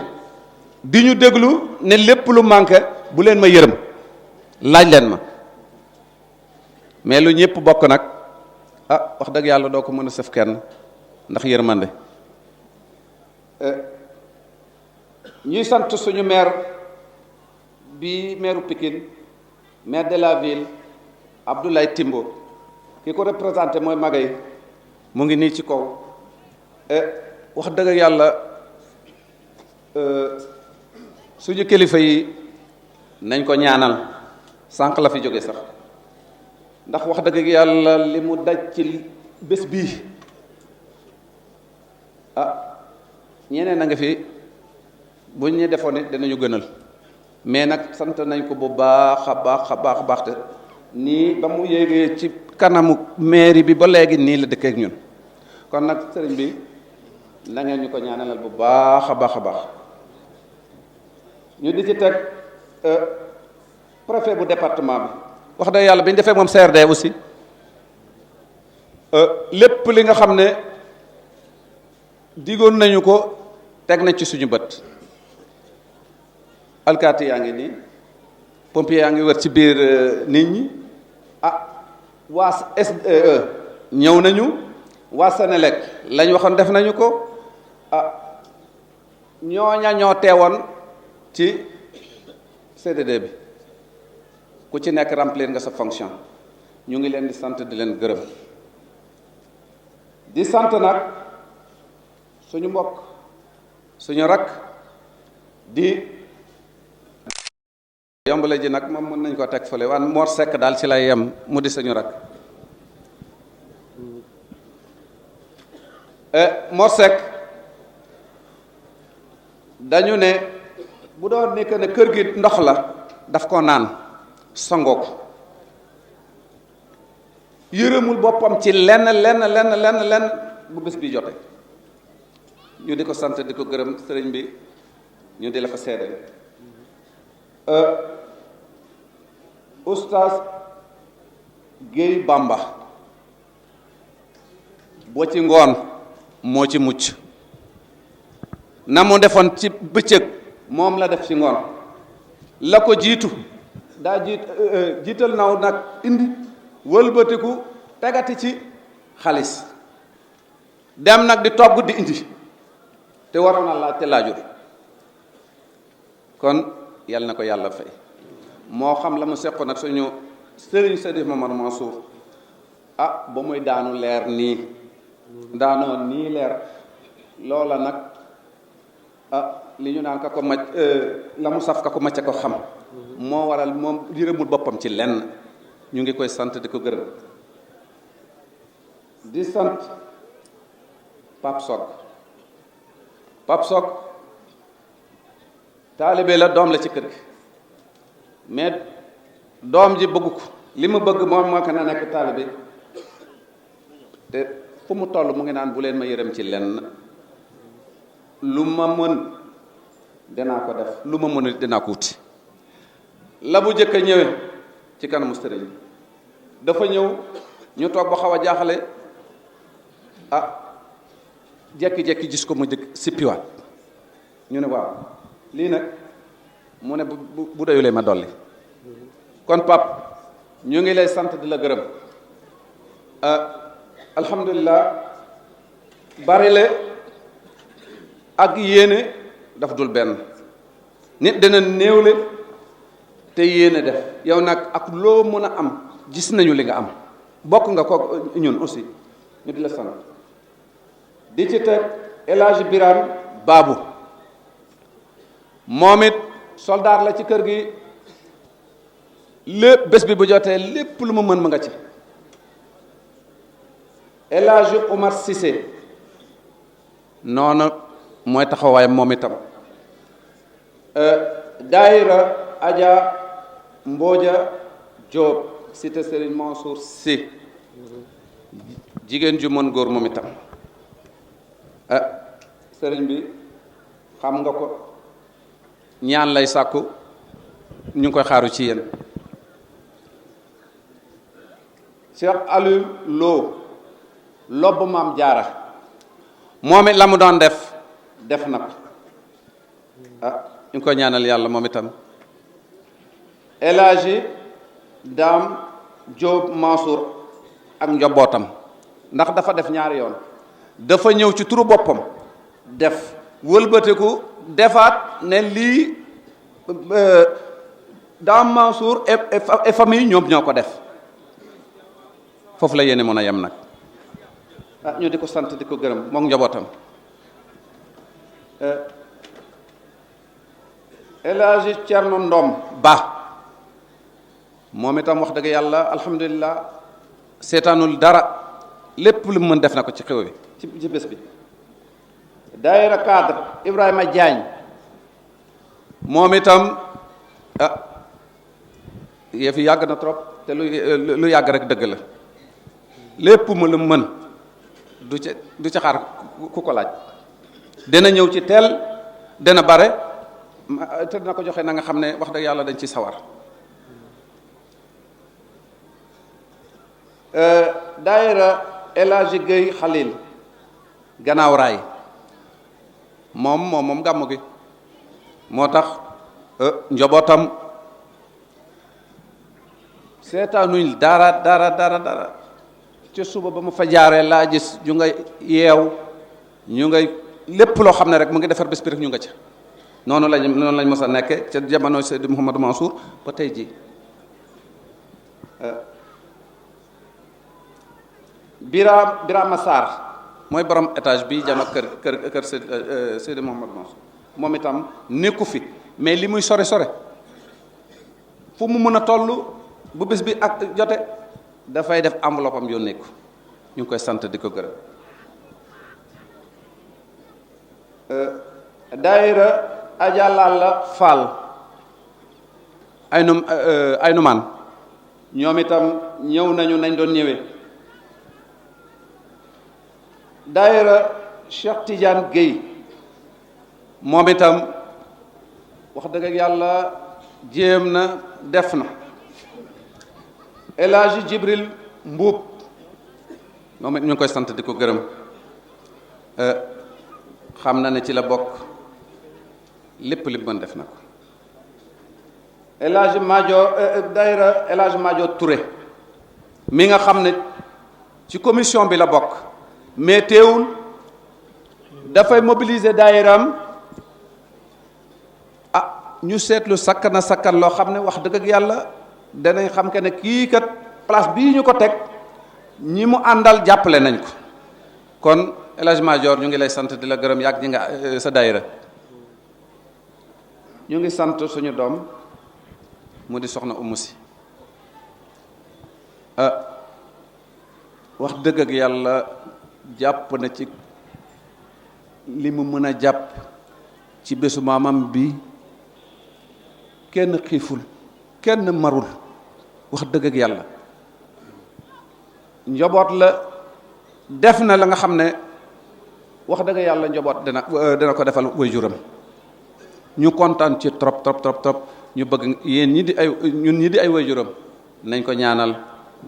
di ñu déglu ne lépp lu manqué bu leen ma yërëm laaj leen ma mais lu ñëpp bokk nag ah wax dëgg yàlla doo ko mën a sëf kenn ndax yërmande ñuy sant suñu maire bi maire Pikine maire de la ville Abdoulaye Timbo ki ko représenté mooy Magay mu ngi nii ci kaw wax dëgg yàlla suñu kilifa yi nañ ko ñaanal sànq la fi jóge sax ndax wax dëgg yàlla li mu daj ci bés bii ah ñeneen a nga fi buñ ñu defoon it danañu gënal mais nag sant nañ ko bu baax a baax a baax a baax te nii ba mu yéegee ci kanamu mairie bi ba léegi nii la dëkkee ak ñun kon nag sëriñ bi na ngeen ñu ko ñaanalal bu baax a baax a baax ñu di ci teg préfet bu département bi wax dëgg yàlla bi ñu defee moom CRD aussi lépp li nga xam ne digoon nañu ko teg nañ ci suñu bët alkaati yaa ngi nii pompier yaa ngi wër ci biir nit ñi waa SDE ñëw nañu waa Senelec lañ waxoon def nañu ko ñooña ñoo teewoon ci CDD bi ku ci nekk remplir nga sa fonction ñu ngi leen di sant di leen gërëm di sant nag suñu mbokk suñu rakk di yombale ji nag moom mën nañ ko teg fële waan Mor Seck daal ci lay yem mu di suñu rakk Mor Seck dañu ne bu doon nekk ne kër gi ndox la daf ko naan sangoo ko yërëmul boppam ci lenn bu bés bi jote ñu di ko sant di ko gërëm sëriñ bi ñu di la ko seedeel oustaz Guèye Bamba boo ci ngoon moo ci mucc na mu defoon ci bëccëg moom la def ci ngoon la ko jiitu daa jiital naw nag indi wëlbatiku tegati ci xaalis dem nag di togg di indi te waroon na laaj te laajul kon yal na ko yàlla fay moo xam la mu seqoon nag suñu sëriñ Seydi Mamadou Mansour ba muy daanu leer nii daanoo nii leer loola nag li ñu naan ka ko macc la mu saf ka ko macc ko xam moo waral moom yërëmul boppam ci lenn ñu ngi koy sant di ko gërëm di sant Pape Sok taalibe la doom la ci kër gi mais doom ji bëgg ko li mu bëgg moom moo ko na nekk taalibe te fu mu toll mu ngi naan bu leen ma yërëm ci lenn lu ma mën dinaa ko def lu ma mën dinaa ko wuti la bu jëkk a ñëwee ci kanamu sëriñ dafa ñëw ñu toog ba xaw a jaaxale jekki-jekki gis ko mu jëkk sippiwaat ñu ne waaw lii nag mu ne bu doyulee ma dolli kon pap ñu ngi lay sant di la gërëm alhamdulilah bari le ak yéene daf dul benn nit dina néewle te yéene def yow nag ak loo mën a am gis nañu li nga am bokk nga ko ñun aussi ñu di la sant di ci teg El Hadj Birane Babou moom it soldat la ci kër gi lépp bés bi bu jotee lépp lu ma mën ma nga ci El Hadj Omar Cissé noonu mooy taxawaayam moom itam daayira Adja Mbooja Jóob cité Serigne Mansour Sy jigéen ju mën góor moom itam sëriñ bi xam nga ko ñaan lay sàkku ñu ngi koy xaaru ci yéen. Cheikh Aliou Lo lobb maam jaara moom it la mu doon def na ko ñu ngi koy ñaanal yàlla moom itam. El Hadji Dame Diop Mansour ak njabootam ndax dafa def ñaari yoon dafa ñëw ci turu boppam def wëlbatiku defaat ne lii Dame Mansour et famille ñoom ñoo ko def foofu la yéene mën a yem nag ñu di ko sant di ko gërëm moom njabootam. El Hadji Thierno Ndom Ba moom itam wax dëgg yàlla alhamdulilah seetaanul dara lépp lu mu mën def na ko ci xew bi ci bés bi. daayira cadre Ibrahima Diagne moom itam yëf yi yàgg na trop te lu yàgg rek dëgg la lépp mu la mën du ca xaar ku ko laaj dina ñëw ci teel dina bare te dina ko joxe na nga xam ne wax dëgg yàlla dañ ci sawar. daayira El Hadji Gueye Khalil gannaaw raay moom gàmmu gi moo tax njobootam seetaanuñ dara ci suba ba mu fa jaaree laa gis ñu ngay yeew ñu ngay lépp loo xam ne rek mu ngi defar bés bi rek ñu nga ca noonu lañ mos a nekke ca jamono Seydi Mouhamadou Mansour ba tey ji Birama Sarr mooy borom étage bi jano kër Seydi Mouhamadou Mansour moom itam nekku fi mais li muy sore fu mu mën a toll bu bés bi ak jote dafay def enveloppe am yónnee ko ñu ngi koy sant di ko gërëm. daayira Adja Lalla Fall ay numaan ñoom itam ñëw nañu nañ doon ñëwee. daayira Cheikh Tidiane Gueye moom itam wax dëgg yàlla jéem na def na. El Hadji Jibril Mbuub moom it ñu ngi koy sant di ko gërëm xam na ne ci la bokk lépp li mën def na ko. El Hadji daayira El Hadji Madio Touré mi nga xam ne ci commission bi la bokk mais teewul dafay mobiliser daayiram ñu seetlu sakkan loo xam ne wax dëgg yàlla danañ xam que ne kii kat place bii ñu ko teg ñi mu àndal jàppale nañ ko kon El Hadji Madior ñu ngi lay sant di la gërëm yàgg ñi nga sa daayira ñu ngi sant suñu doom mu di soxna Umu Si wax dëgg ak yàlla jàpp na ci li mu mën a jàpp ci bésu maamam bi kenn xiiful kenn marul wax dëgg ak yàlla njaboot la def na la nga xam ne wax dëgg yàlla njaboot dina ko defal waajuram ñu kontaan ci trop ñu bëgg yéen ñun ñi di ay waajuram nañ ko ñaanal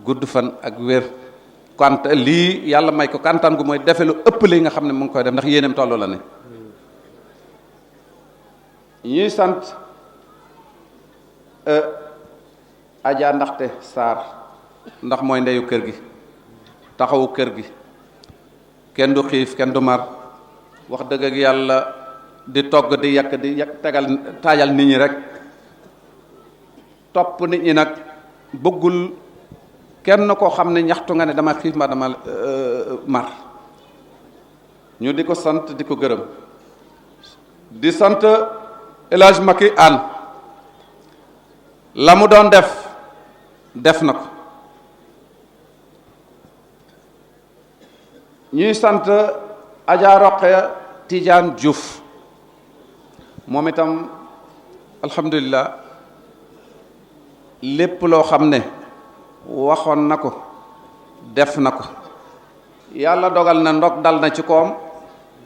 gudd fan ak wér lii yàlla may ko kantaan gu mooy defe lu ëpp li nga xam ne mu ngi koy def ndax yéeneem tollu la ne ñuy sant Adja Ndaxte Sarr ndax mooy ndeyu kër gi taxawu kër gi kenn du xiif kenn du mar wax dëgg ak yàlla di togg di yàq taajal nit ñi rek topp nit ñi nag bëggul kenn koo xam ne ñaxtu nga ne dama xiif ma dama mar ñu di ko sant di ko gërëm di sant El Hadji Maki Anne la mu doon def na ko ñuy sant Adja Roqe Tidiane Diouf moom itam alhamdulilah lépp loo xam ne waxoon na ko def na ko. yàlla dogal na ndog dal na ci koom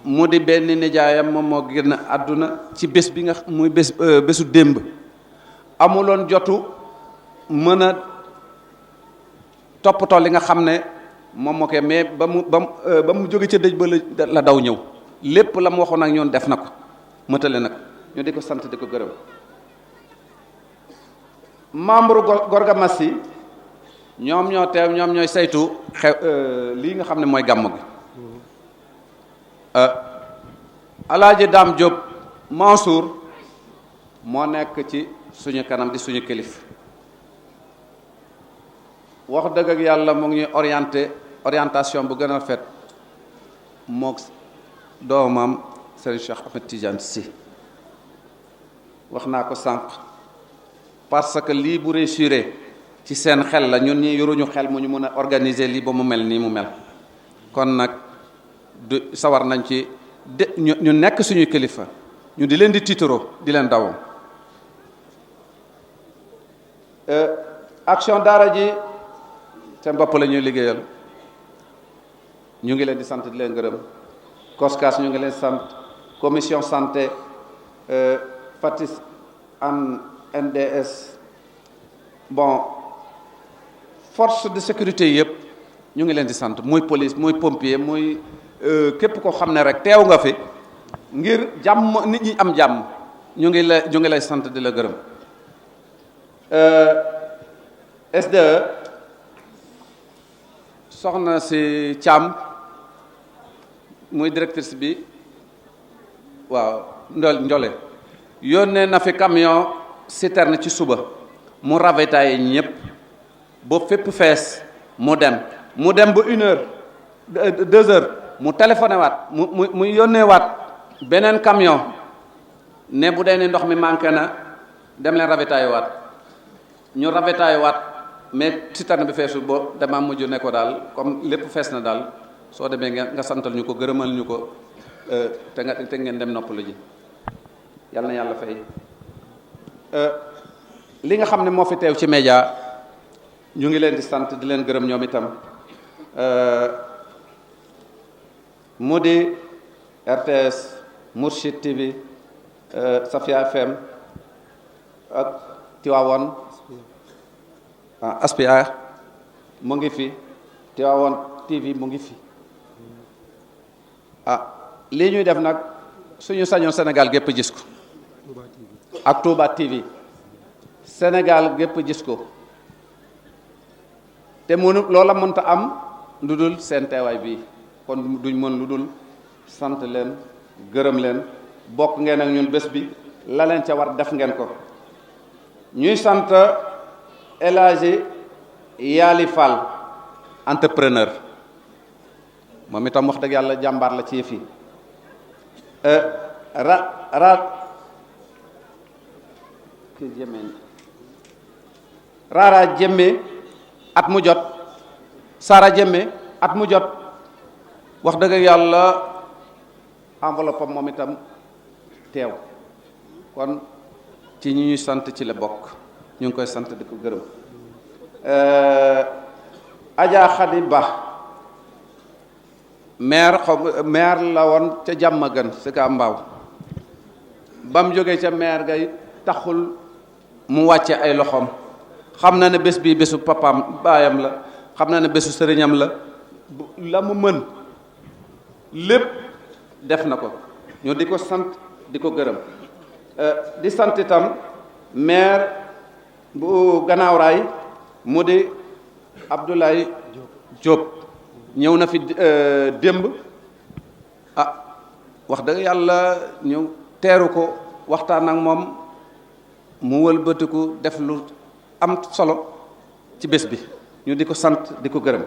mu di benn nijaayam moom moo génn àdduna ci bés bi nga muy bésu démb. amuloon jotu mën a toppatoo li nga xam ne moom moo koy mais ba mu jóge ca dëj ba la daw ñëw lépp la mu waxoon ak ñoon def na ko mëtale nag ñu di ko sant di ko gërëm. membre Gorgamass ñoom ñoo teew ñoom ñooy saytu lii nga xam ne mooy gàmm gi. Alaaji Daam Diop Mansour moo nekk ci suñu kanam di suñu kilif wax dëgg ak yàlla mu ngi orientation bu gën a rafet mook doomam Serigne Cheikh Ahmed Tidiane Sy wax naa ko sànq parce que lii bu réussir ci seen xel la ñun ñi yoruñu xel mu ñu mën a organiser lii ba mu mel nii mu mel kon nag du sawar nañ ci ñu nekk suñuy kilifa ñu di leen di tiitaroo di leen dawoo. action daara ji seen bopp la ñuy liggéeyal ñu ngi leen di sant di leen gërëm COSCAS ñu ngi leen sant commission santé FATIS an NDS bon force de sécurité yëpp ñu ngi leen di sant muy police muy pompier muy képp koo xam ne rek teew nga fi ngir jàmm nit ñi am jàmm ñu ngi lay sant di la gërëm. SDE soxna si Thiam muy directrice bi waaw Njole yónnee na fi camion citerne ci suba mu ravitaillé ñëpp ba fépp fees mu dem ba 1h 2h mu téléphoné waat mu yónnee waat beneen camion ne bu dee ni ndox mi manqué na dem leen ravitaillé waat ñu ravitaillé waat mais citerne bi feesul boo dama mujj ne ko daal comme lépp fees na daal soo demee nga santal ñu ko gërëmal ñu ko te ngeen dem noppalu ji yàlla na yàlla fay. li nga xam ne moo fi teew ci média ñu ngi leen di sant di leen gërëm ñoom itam mu di RTS Mourchid TV Safia FM ak Tivaouane Aspia mu ngi fi Tivaouane TV mu ngi fi lii ñuy def nag suñu sañoon Sénégal gépp gis ko ak Touba TV Sénégal gépp gis ko te mënu loola mënta am lu dul seen teewaay bii kon duñ mën lu dul sant leen gërëm leen bokk ngeen ak ñun bés bi la leen ca war def ngeen ko ñuy sant El Hadji Yaali Fall entrepreneur moom itam wax dëgg yàlla jàmbaar la ci yëf yi Rara Jemme at mu jot Sara Jemme at mu jot wax dëgg yàlla enveloppe am moom itam teew kon ci ñi ñuy sant ci la bokk ñu ngi koy sant di ko gërëm Adja Khady Ba maire la woon ca Jàmmagan si ka mbaaw ba mu jógee ca maire gay taxul mu wàcce ay loxoom xam na ne bés bii bésu papaam baayam la xam na ne bésu sëriñam la mu mën lépp def na ko ñu di ko sant di ko gërëm di sant itam maire bu Gannaaw Raay mu di Abdoulaye Diop ñëw na fi démb wax dëgg yàlla ñëw teeru ko waxtaan ak moom mu wëlbatiku def lu am solo ci bés bi ñu di ko sant di ko gërëm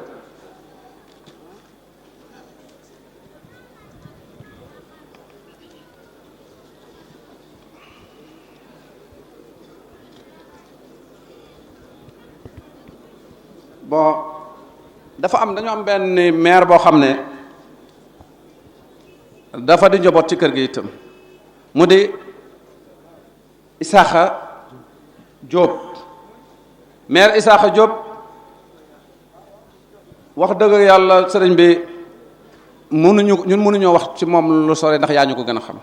bon dañu am benn maire boo xam ne dafa di njaboot ci kër gi itam mu di Isaaxa Diop maire Isaaxa Diop wax dëgg yàlla sëriñ bi mënuñoo wax ci moom lu sore ndax yaa ñu ko gën a xam.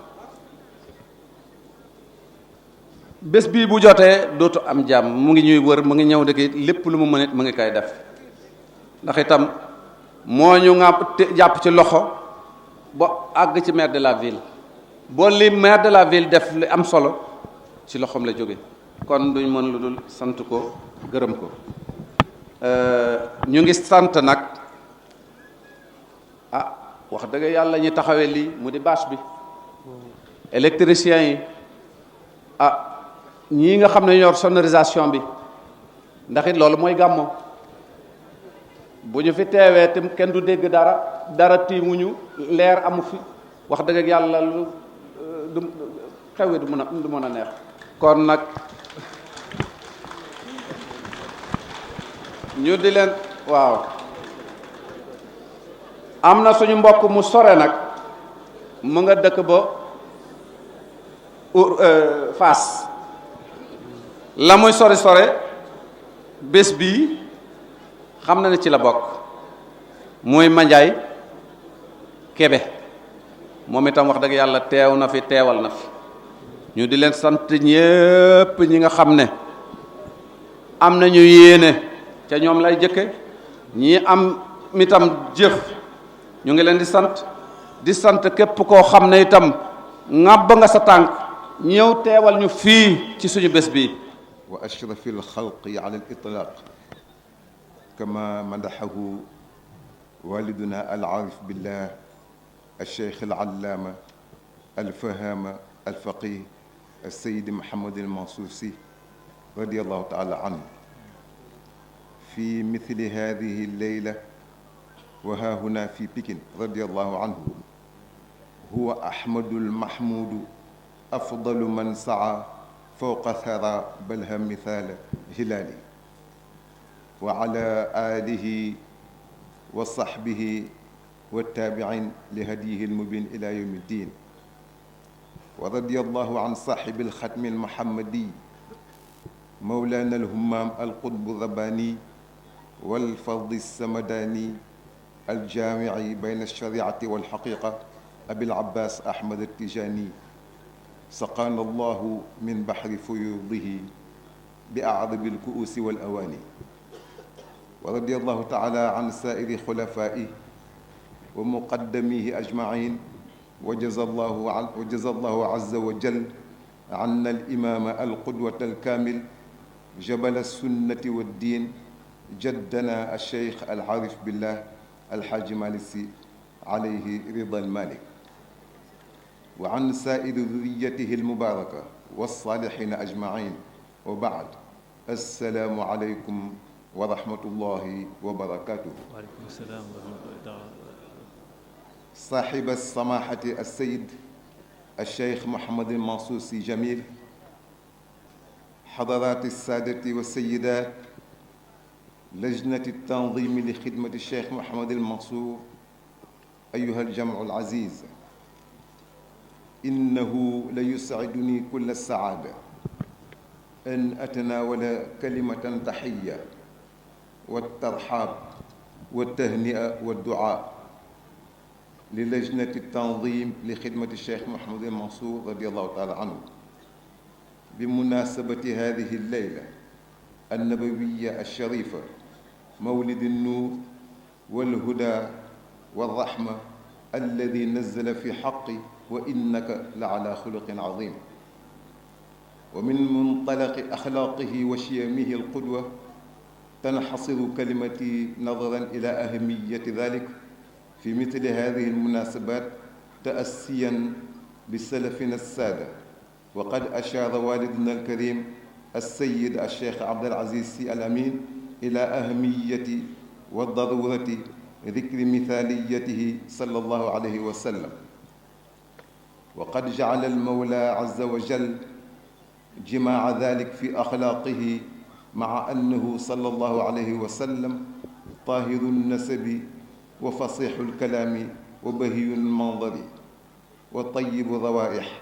bés bii bu jotee dootu am jàmm mu ngi ñuy wër mu ngi ñëw dëkk lépp lu mu mën it mu ngi koy def ndax itam moo ñu nga jàpp ci loxo ba àgg ci maire de la ville boo li maire de la ville def li am solo ci loxoom la jóge kon duñ mën lu dul sant ko gërëm ko. ñu ngi sant nag wax dëgg yàlla ñi taxawee lii mu di bâche bi électriciens yi ñii nga xam ne ñor sonorisation bi ndax it loolu mooy gàmmo bu ñu fi teewee te kenn du dégg dara tiimuñu leer amu fi wax dëgg yàlla lu du xew wi du mën a neex kon nag ñu di leen waaw am na suñu mbokk mu sore nag mu nga dëkk ba Fass la muy sore bés bii xam na ne ci la bokk muy Mandiaye Kébé moom itam wax dëgg yàlla teew na fi teewal na fi ñu di leen sant ñépp ñi nga xam ne am nañu yéene ca ñoom lay jëkke ñii am itam jëf ñu ngi leen di sant képp koo xam ne itam ŋàbb nga sa tànk ñëw teewal ñu fii ci suñu bés bi. wa ashrafi alxalqi ala alitlaq kama madaxahu waliduna alaarif billah alcheikh alallaama alfahama alfaqih alsayid Mohammed Mansour Sy radiallahu taala anhu fi mithli hadihi alleyla wa ha huna fi Pikine radiallahu anhu huwa ahmadu almahmudu afdalu man saa fawqa thara balha mithala hilali wa ala alihi wa sahbihi والتابعين لهديه المبين إلى يوم الدين ورضي الله عن صاحب الختم المحمدي مولانا الهمام القطب الرباني والفضل السمداني الجامع بين الشريعة والحقيقة أبي العباس أحمد التجاني سقانا الله من بحر فيوضه بأعظم الكؤوس والأواني ورضي الله تعالى عن سائر خلفائه ومقدميه أجمعين وجزى الله عز وجل عنا الإمام القدوة الكامل جبل السنة والدين جدنا الشيخ العارف بالله الحاج مالك سي عليه رضا المالك وعن سائر ذريته المباركة والصالحين أجمعين وبعد السلام عليكم ورحمة الله وبركاته. وعليكم السلام ورحمة الله تعالى. صاحب السماحة السيد الشيخ محمد المنصور سي جميل، حضرات السادة والسيدات، لجنة التنظيم لخدمة الشيخ محمد المنصور، أيها الجمع العزيز، إنه ليسعدني كل السعادة أن أتناول كلمة تحية والترحاب والتهنئة والدعاء للجنة التنظيم لخدمة الشيخ محمد المنصور رضي الله تعالى عنه بمناسبة هذه الليلة النبوية الشريفة، مولد النور والهدى والرحمة الذي نزل في حقي وإنك لعلى خلق عظيم. ومن منطلق أخلاقه وشيمه القدوة تنحصر كلمتي نظرا إلى أهمية ذلك في مثل هذه المناسبات تأسيا بسلفنا السادة. وقد أشار والدنا الكريم السيد الشيخ عبد العزيز سي الأمين إلى أهمية وضرورة ذكر مثاليته صلى الله عليه وسلم. وقد جعل المولى عز وجل جماع ذلك في أخلاقه، مع أنه صلى الله عليه وسلم طاهر النسب وفصيح الكلام وبهي المنظر وطيب الروائح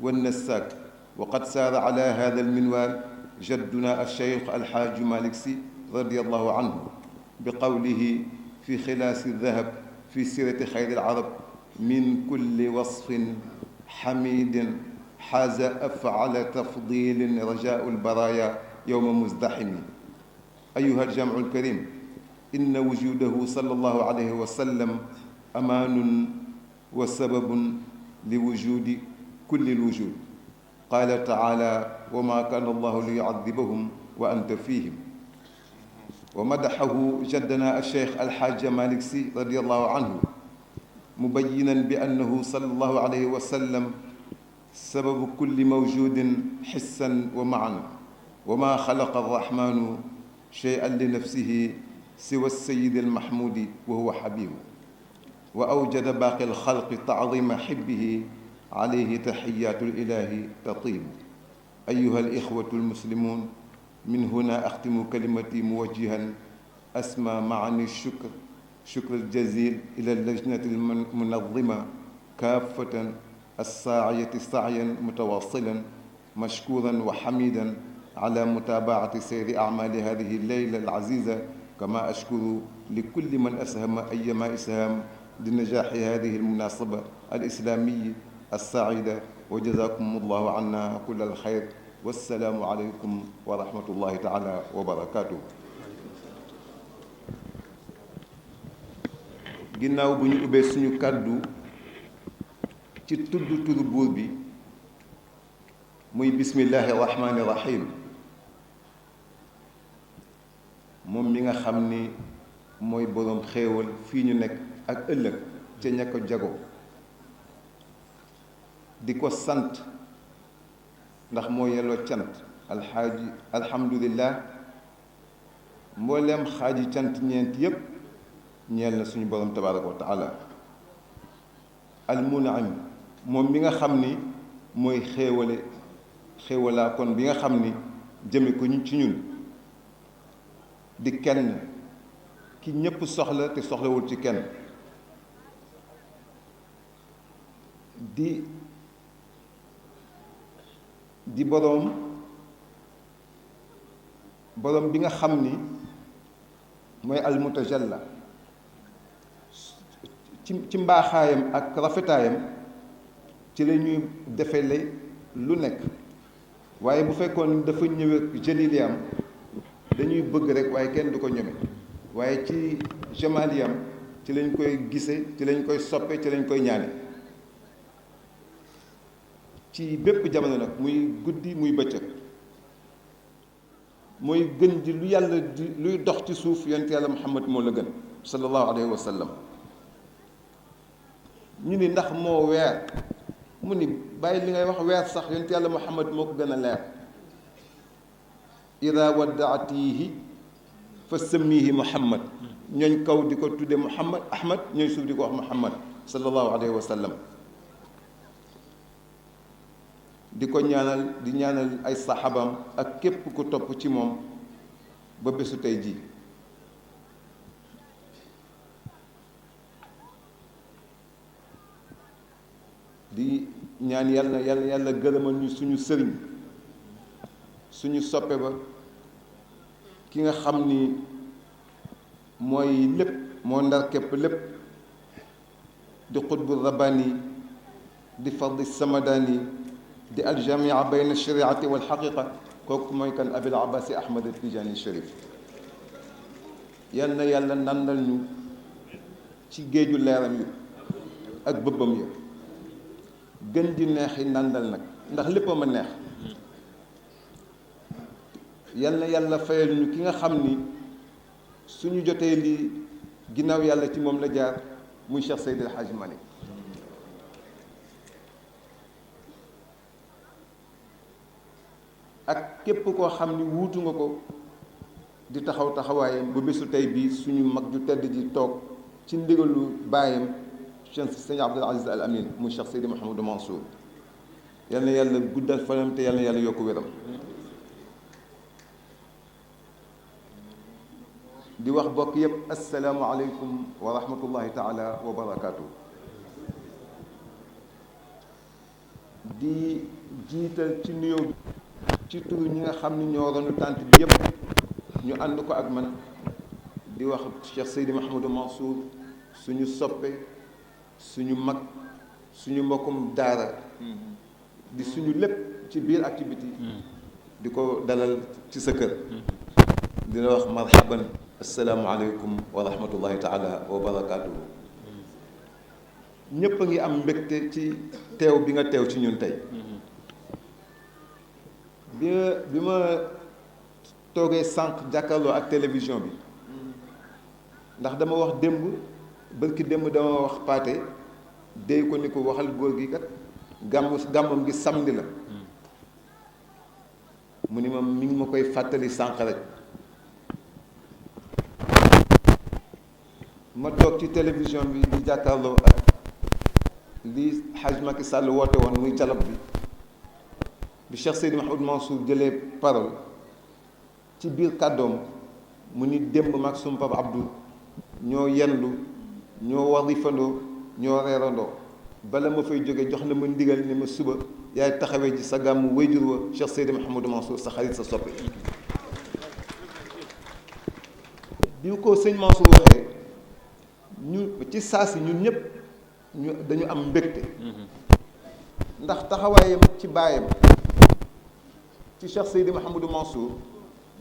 والنساك، وقد سار على هذا المنوال جدنا الشيخ الحاج مالك سي رضي الله عنه بقوله في خلاص الذهب في سيرة خير العرب: من كل وصف حميد حاز أفعل تفضيل رجاء البرايا يوم مزدحم. أيها الجمع الكريم، إن وجوده صلى الله عليه وسلم أمان وسبب لوجود كل الوجود. قال تعالى: وما كان الله ليعذبهم وأنت فيهم. ومدحه جدنا الشيخ الحاج مالك سي رضي الله عنه مبينا بأنه صلى الله عليه وسلم سبب كل موجود حسا ومعنى، وما خلق الرحمن شيئا لنفسه سوى السيد المحمود وهو حبيبه، وأوجد باقي الخلق تعظيم حبه، عليه تحيات الإله تطيب. أيها الإخوة المسلمون، من هنا أختم كلمتي موجها أسمى معاني الشكر الجزيل إلى اللجنة المنظمة كافة الساعية سعيا متواصلا، مشكورا وحميدا على متابعة سير أعمال هذه الليلة العزيزة، كما أشكر لكل من أسهم أيما إسهام لنجاح هذه المناسبة الإسلامية السعيدة، وجزاكم الله عنا كل الخير، والسلام عليكم ورحمة الله تعالى وبركاته. ginnaaw bu ñu ubbee suñu kàddu ci tudd turu buur bi muy bismillahi rahmaani rahim, moom mi nga xam ni mooy boroom xéewal fii ñu nekk ak ëllëg ca ña ko jago, di ko sant ndax moo yelloo cant. alxaaji alhamdulillah, mbooleem xaaji cant ñeent yépp ñeel na suñu borom tabaraka wa taala. almunaim, moom mi nga xam ni mooy xéewalaa kon bi nga xam ni jëme ko ci ñun, di kenn ki ñépp soxla te soxlawul ci kenn, di boroom bi nga xam ni mooy almutajalla, ci mbaaxaayam ak rafetaayam ci la ñuy defele lu nekk. waaye bu fekkoon dafa ñëwee jëliliyam dañuy bëgg rek waaye kenn du ko ñeme, waaye ci jamaliyam ci lañ koy gise, ci lañ koy soppe, ci lañ koy ñaane. ci bépp jamono nag, muy guddi muy bëccëg, mooy gën di lu yàlla di luy dox ci suuf. yonent yàlla Muhammad moo la gën sallallahu alayhi wa sallam. ñu ni ndax moo weer, mu ni bàyyi li ngay wax weer sax, yonent yàlla Muhammad moo ko gën a leer. ida waddaatihi fa sammihi Muhammad, ñooñ kaw di ko tudde Muhammad Ahmad, ñooñ suuf di ko wax Muhammad sallallahu alayhi wa sallam. di ko ñaanal, di ñaanal ay saxaabam ak képp ku topp ci moom ba bésu tey jii. di ñaan yàlla gërëmal ñu suñu sëriñ, suñu soppe ba, ki nga xam ni mooy lépp, moo ndar képp lépp, di xutbu rabbani, di fardi samadani, di aljamia bayna shariati wal xaqiqa. kooku mooy kan? abil abbasi ahmad tijani sharif. yal na yàlla nandal ñu ci géeju leeram yi ak bëbbam yi, gën di neexi nandal nag, ndax lépp a ma neex. yal na yàlla fayal ñu ki nga xam ni suñu jotee lii ginnaaw yàlla ci moom la jaar, muy Cheikh Seydi El Hadji Malick. ak képp koo xam ni wuutu nga ko di taxaw taxawaayam ba bésu tey bii suñu mag ju tedd ji toog ci ndigalu baayam Cheikh Sëñ Abdul Aziz Al Amin muy Cheikh Seydi Mouhamadou Mansour. yal na yàlla guddal fanam te yal na yàlla yokk wéram. di wax bokk yépp assalaamu aleykum wa rahmatullahi taala wa barakaatu. di jiital ci nuyoo ci turu ñi nga xam ni ñoo ronu tànt bi yépp ñu ànd ko ak man di wax Cheikh Seydi Mouhamadou Mansour suñu soppe suñu mag suñu mbokkum daara di suñu lépp ci biir activité di ko dalal ci sa kër dina wax marhaban asalaamualeykum wa rahmatullahi taala wa barakaatuhu ñépp a ngi am mbégte ci teew bi nga teew ci ñun tey bi ma toogee sànq jàkkaarloo ak télévision bi ndax dama wax démb bërki démb dama wax paate déy ko ni ko waxal góor gi kat gàmmam gi samedi la mu ni ma mi ngi ma koy fàttali sànq rek ma toog ci télévision bi di jàkkaarloo ak li Hadj Macky Sall woote woon muy dialogue bi Cheikh Seydi Mouhamadou Mansour jëlee parole ci biir kàddoom mu ni démb maag suma papa Abdou ñoo yendu ñoo warifandoo ñoo reerandoo bala ma fay jóge jox na ma ndigal ni ma suba yaay taxawee ci sa gàmmu wayjur wa Cheikh Seydi Mouhamadou Mansour sa xarit sa soppe bi ko sëñ Mansour waxee ñu ci saa si ñun ñëpp dañu am mbégte ndax taxawaayam ci baayam ci Cheikh Seydi Mouhamadou Mansour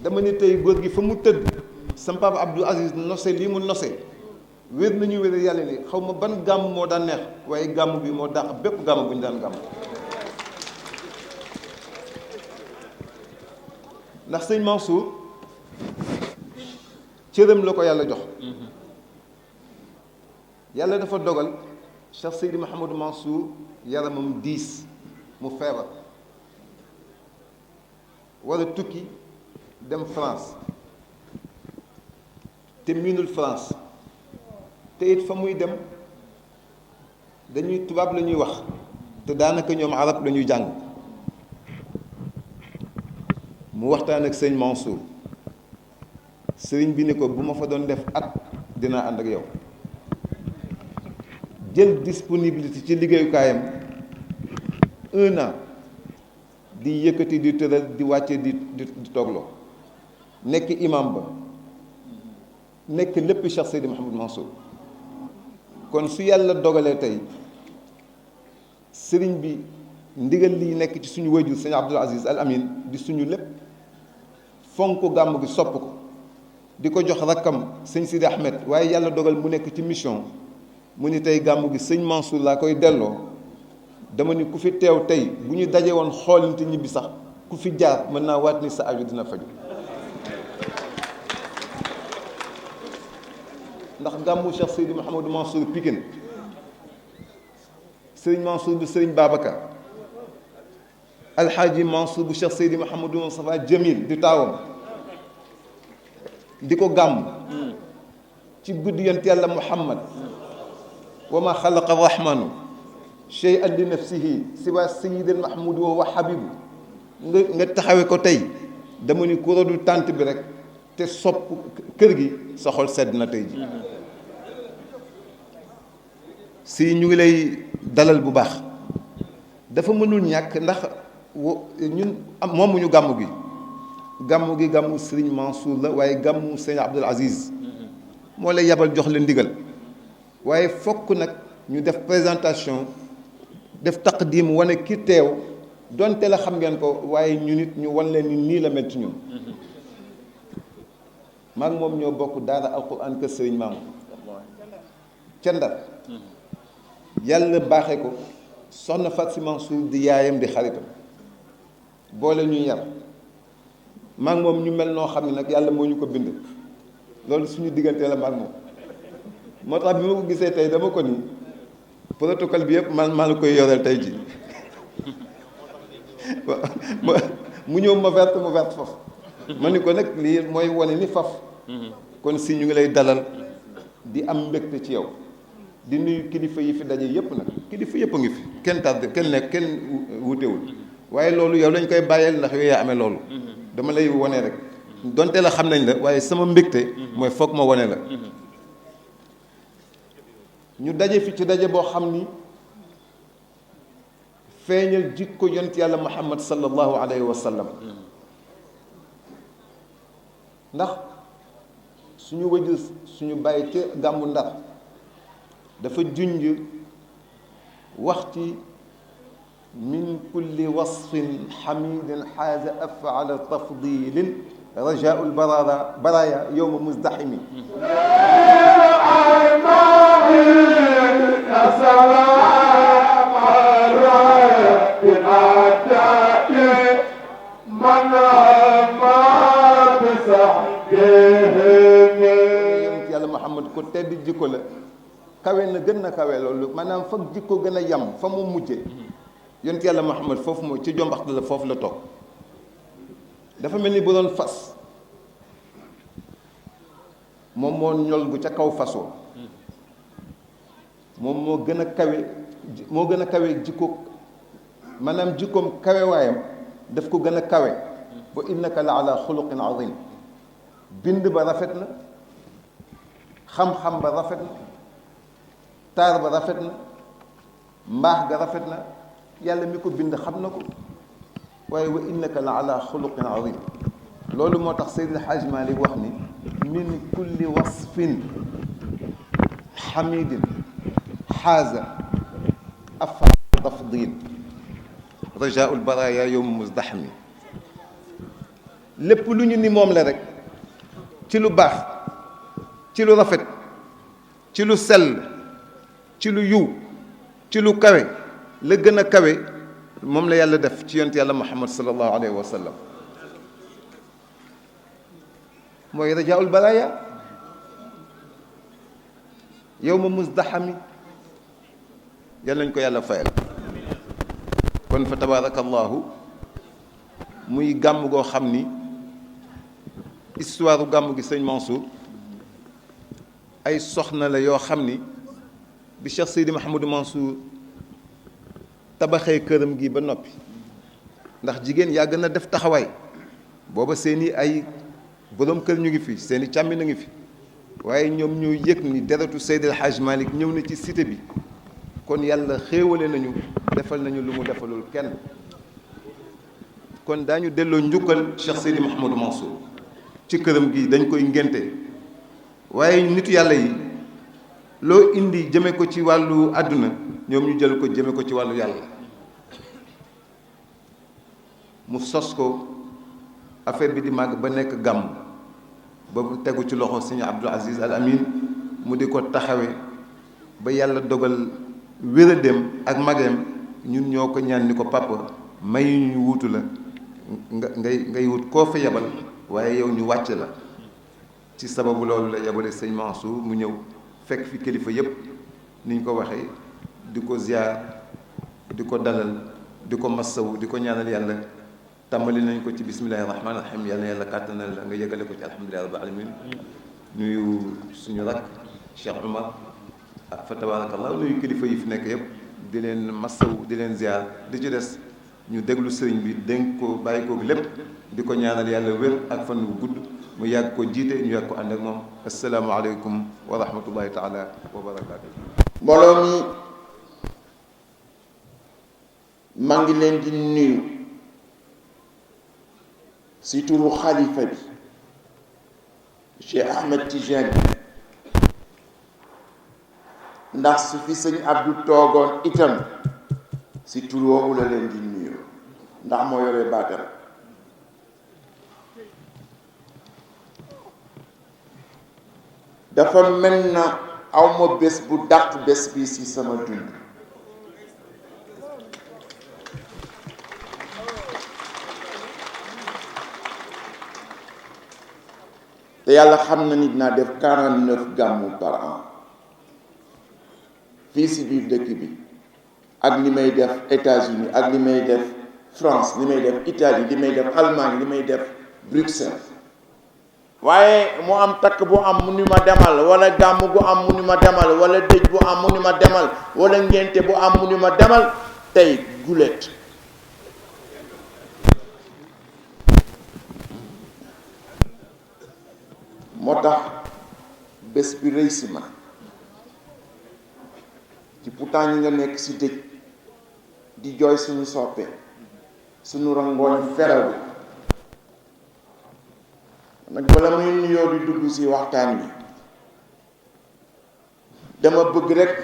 dama ni tey góor gi fa mu tëdd sama papa Abdou Aziz nose lii mu nose wér nañu wér yàlla ni xaw ma ban gàmm moo daan neex waaye gàmm bi moo dàq bépp gàmm bu ñu daan gàmm ndax sëñ Mansour cëram la ko yàlla jox yàlla dafa dogal Cheikh Seydi Mouhamadou Mansour yaramam diis mu feebar war a tukki dem France te miinul France te it fa muy dem dañuy tubaab la ñuy wax te daanaka ñoom arab la ñuy jàng mu waxtaan ak sëñ Mansour sëriñ bi ni ko bu ma fa doon def at dinaa ànd ak yow jël disponibilité ci liggéeyukaayam 1 an di yëkkati di tëral di wàcce di toogloo nekk imam ba nekk lépp Cheikh Seydi Mouhamadou Mansour kon su yàlla dogalee tey sëriñ bi ndigal li nekk ci suñu wajur sëñ Abdoul Aziz Al Amin di suñu lépp fonk gàmm gi sopp ko di ko jox rakkam sëñ Sidi Ahmed waaye yàlla dogal mu nekk ci mission mu ni tey gàmm gi sëñ Mansour laa koy delloo dama ni ku fi teew tey bu ñu daje woon xoolante ñibbi sax ku fi jaar mën naa waat ni sa aju dina faju ndax gàmmu Cheikh Seydi Mouhamadou Mansour Pikine sëriñ Mansour bu sëriñ Babacar alxaaji Mansour bu Cheikh Seydi Mouhamadou Moustapha Jamil di taawam di ko gàmm ci guddi yonent yàlla Muhammad wa ma xalaqa rahmanu shay'an li nafsihi siwa sayyidil mahmud wa habibu nga taxawee ko tey dama ni ku rodul tànt bi rek te sopp kër gi sa xol sedd na tey ji si ñu ngi lay dalal bu baax dafa mënul ñàkk ndax ñun moomuñu gàmmu gi gàmmu Serigne Mansour la waaye gàmmu Serigne Abdoul Aziz moo lay yabal jox la ndigal waaye fokk nag ñu def présentation def taqdim wane ki teew donte la xam ngeen ko waaye ñu nit ñu wan leen ni nii la mel ci ñun maag moom ñoo bokk daara alquran kër Serigne Maam ca Ndar yàlla baaxee ko soxna Fatou Sy Mansour di yaayam di xaritam boole ñu yar maag moom ñu mel noo xam ne nag yàlla moo ñu ko bind loolu suñu diggante la maag moom moo tax bi ma ko gisee tey dama ko ni protocole bi yëpp maa la koy yoreel tey ji mu ñëw ma verte faf ma ni ko nag lii mooy wane ni faf kon si ñu ngi lay dalal di am mbégte ci yow di nuyu kilifa yi fi daje yëpp nag kilifa yëpp a ngi fi kenn tardé kenn wutewul waaye loolu yow lañ koy bàyyeel ndax yow yaa amee loolu dama lay wane rek donte la xam nañ la waaye sama mbégte mooy foog ma wane la ñu daje fi ci daje boo xam ni feeñal jikko yonent yàlla muhammad sallallahu alayhi wa sallam ndax suñu wëjur suñu bàyyi ca gàmmu Ndar dafa junj wax ci min kulli wasfin xamidin xaaza afala tafdilin rajaul baraya yowma muzdahimi yonent yàlla Muhammad ko tedd jikko la kawe na gën na kawe loolu maanaam fa jikko gën a yam fa mu mujje yonent yàlla Muhammad foofu moo ci jombax la foofu la toog dafa mel ni bu doon fas moom moo ñol gu ca kaw fasoo moom moo gën a kawe jikko maanaam jikkoom kawewaayam daf ko gën a kawe wa innaka la ala xuluqin azim bind ba rafet na xam-xam ba rafet na taar ba rafet na mbaax ga rafet na yàlla mi ko bind xam na ko waaye wa innaka la ala xuluqin azim loolu moo tax Seydil Hajj Malik wax ni min kulli wasfin xamidin xaaza afa tafdil rajaul baraya yowm muzdahmi lépp lu ñu ni moom la rek ci lu baax ci lu rafet ci lu sell ci lu yiw ci lu kawe la gën a kawe moom la yàlla def ci yonent yàlla muhammad sallallahu alayhi wa sallam mooy rajaul baraya yowma muzdahami yàlla nañ ko yàlla fayal kon fa tabarakallahu muy gàmm goo xam ni histoire gàmm gi sëñ Mansour ay soxna la yoo xam ni bi Cheikh Seydi Mouhamadou Mansour tabaxee këram gi ba noppi ndax jigéen yaa gën a def taxawaay booba seeni ay boroom kër ñu ngi fi seeni càmmi na ngi fi waaye ñoom ñoo yëg ni deretu Seydi El Hadj Malick ñëw na ci cité bi kon yàlla xéewale nañu defal nañu lu mu defalul kenn kon daañu delloo njukkal Cheikh Seydi Mouhamadou Mansour ci këram gi dañ koy ngénte waaye nitu yàlla yi loo indi jëme ko ci wàllu àdduna ñoom ñu jël ko jëme ko ci wàllu yàlla mu sos ko affaire bi di màgg ba nekk gàmm ba mu tegu ci loxo Sëñ Abdou Aziz Al Amin mu di ko taxawe ba yàlla dogal wéradem ak mageem ñun ñoo ko ñaan ni ko papa may ñu wuutu la ngay wut koo fa yebal waaye yow ñu wàcc la ci sababu loolu la yebale sëñ Mansour mu ñëw fekk fi kilifa yépp ni ñu ko waxee di ko ziar di ko dalal di ko massawu di ko ñaanal yàlla tàmbali nañ ko ci bismillahi rahmaani rahim yàlla na yàlla kàttanal la nga yëgale ko ci alhamdulillahi rabbil alamin nuyu suñu rak Cheikh Oumar fa tabarakallah nuyu kilifa yi fi nekk yépp di leen massawu di leen ziar di ci des ñu déglu sëriñ bi dénk ko bàyyi ko lépp di ko ñaanal yàlla wér ak fan wu gudd mu yàgg ko jiite ñu yàgg ko ànd ak moom asalaamaaleykum wa rahmatullahi taala wa barakaatu. mbooloo mi maa ngi leen di nuyu si turu xalifa bi Cheikh Ahmed Tijani ndax su fi sëñ Abdou toogoon itam si tur woowu la leen di nuyu ndax moo yore baatam dafa mel na awma bés bu dàq bés bi ci sama dund te yàlla xam na ni dinaa def 49 gàmmu par an fii ci biir dëkk bi ak li may def États-Unis ak li may def France li may def Italie li may def Allemagne li may def Bruxelles waaye mu am takk bu am mu ni ma demal wala gàmm bu am mu ni ma demal wala dëj bu am mu ni ma demal wala ngénte bu am mu ni ma demal tey gulet moo tax bés bi rëy si ma ci pourtant ñi nga nekk si dëj di jooy suñu soppe suñu rangooñ feraw nag bala muy nuyoo di dugg ci waxtaan bi dama bëgg rekk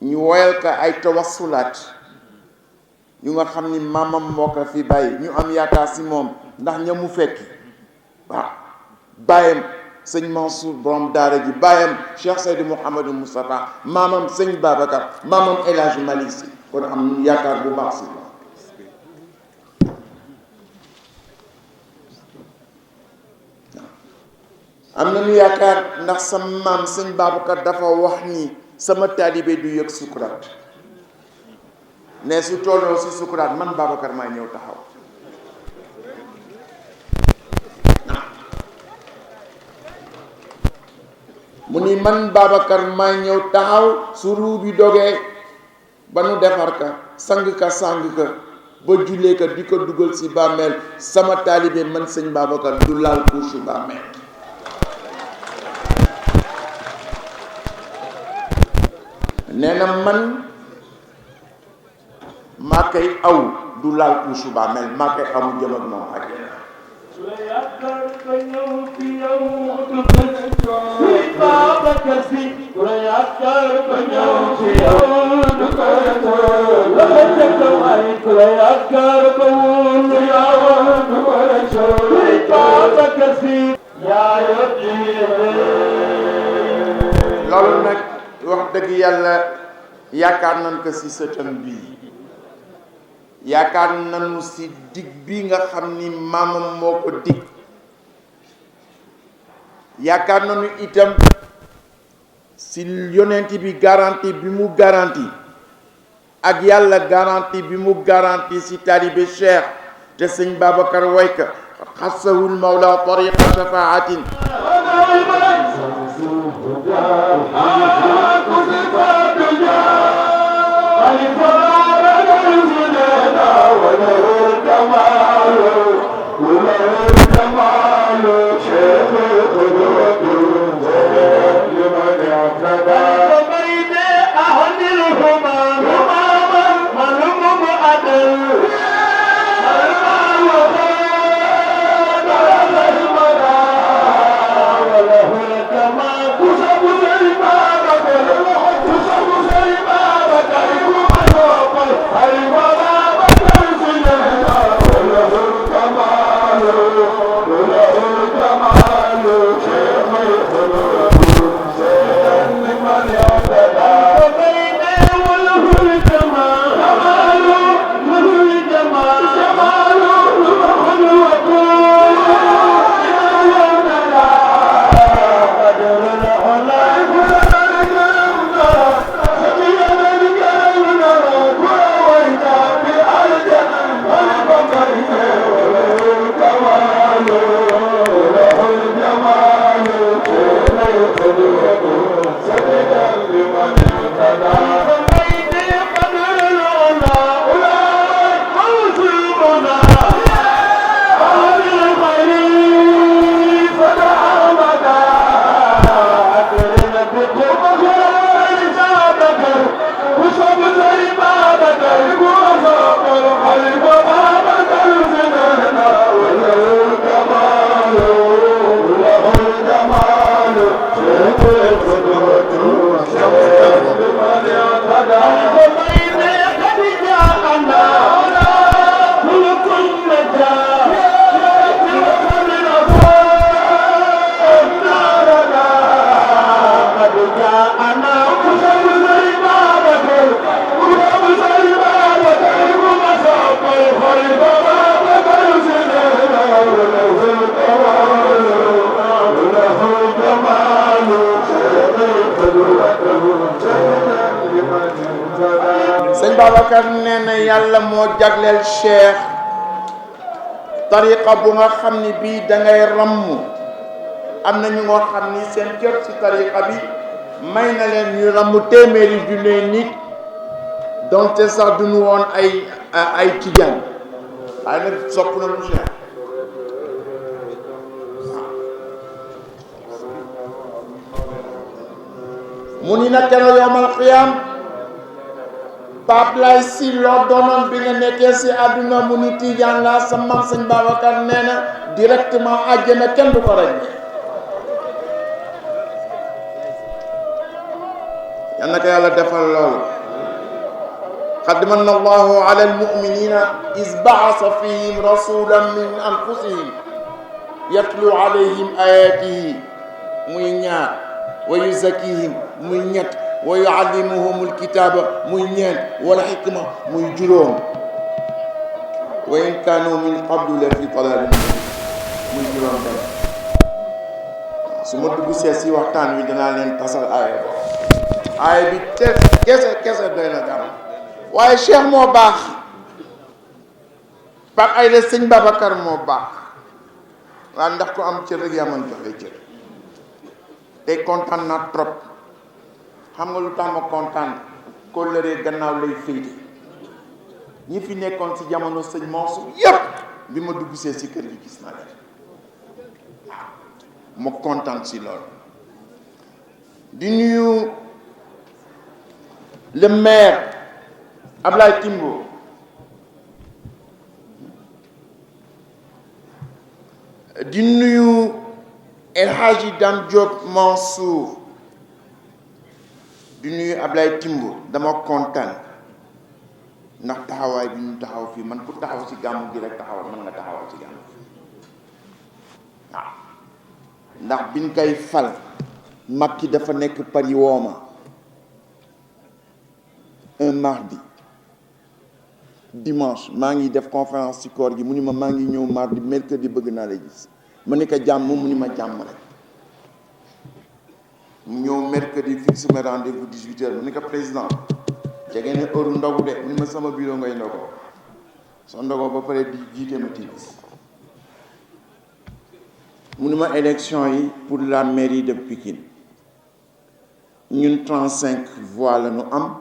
ñu woyal ko ay tawassulaat yu nga xam ni maamam moo ko fi bàyyi ñu am yaakaar ci moom ndax ña mu fekki waaw bàyyam sëñ Mansour borom daara ji bàyyam Cheikh Seydou Mouhamadou Moustapha maamam sëñ Babacar maamam El Hadj Malick Sy kon am yaakaar bu baax ci am nañu yaakaar ndax sama maam sëñ Babacar dafa wax ni sama taalibe du yëg sukuraat ne su tolloo si sukuraat man Babacar maa ñëw taxaw mu ni man Babacar maa ñëw taxaw su ruu bi dogee ba nu defar ka sang ka ba jullee ka di ko dugal si bàmmeel sama taalibe man sëñ Babacar du laal couche bàmmeel nee na man maa koy aw du laal couche bàmmeel maa koy amu jëm ak moom ak loolu nag wax dëgg yàlla yaakaar nañ ko ci sëtam bii yaakaar nañu ci dig bi nga xam ni maamam moo ko dig yaakaar nañu itam ci yonent bi garantie bi mu garantie ak yàlla garantie bi mu garantie ci taalibe Cheikh te sëñ Babacar wayka xasawul mawla tariqa shafaatin sëñ Babacar nee na yàlla moo jagleel Cheikh tariqa bu nga xam ni bii dangay ramm am na ñu nga xam ni seen cër ci tariqa bi may na leen ñu ramm téeméeri junne nit donte sax duñu woon ay tijaan waaye nag sopp na lu Cheikh mu ni nag keroog yawmal qiyaam Pape Lay si loo doonoon bi nga nekkee si àdduna mu ni Tijaan la sa maam sëñ Babacar nee na directement àjjana kenn du ko rek yal na ko yàlla defal loolu qad manna allahu ala almuminina is baasa fihim rasulan min anfusihim yatlu alayhim ayatihi muy ñaar wa yuzakkihim muy ñett wa yuallimuhum alkitaba muy ñeent wal hikma muy juróom wa in kanu min qablu la fi dalalin muy juróom benn su ma dugg see si waxtaan wi danaa leen tasal aaya bi kese doy na dara waaye Cheikh moo baax Pape Aïda sëñ Babacar moo baax waaw ndax ku am cër rek yaa man joxe cër te kontaan naa trop xam nga lu tax ma kontaan kóllëre gannaaw lay féete ñi fi nekkoon ci jamono sëñ Mansour yépp bi ma dugg see si kër gi gis naa leen ma kontaan si loolu di nuyu le maire Ablaye Timbo di nuyu El Hadji Dame Diop Mansour di nuyu Ablaye Timbo dama kontaan ndax taxawaay bi ñu taxaw fii man ku taxaw ci gàmmu gi rek taxawal mën nga taxawal ci gàmmu waaw ndax biñ koy fal Macky dafa nekk Paris wooma un mardi dimanche maa ngi def conférence ci koor gi mu ni ma maa ngi ñëw mardi mercredi bëgg naa la gis ma ni ko jàmm mu ni ma jàmm rek mu ñëw mercredi fixe ma rendez-vous 18h mu ni ko président jege ne heure ndogu de mu ni ma sama bureau ngay ndogo soo ndogo ba pare di jiite ma timis mu ni ma élection yi pour la mairie de Pikine ñun 35 voix la ñu am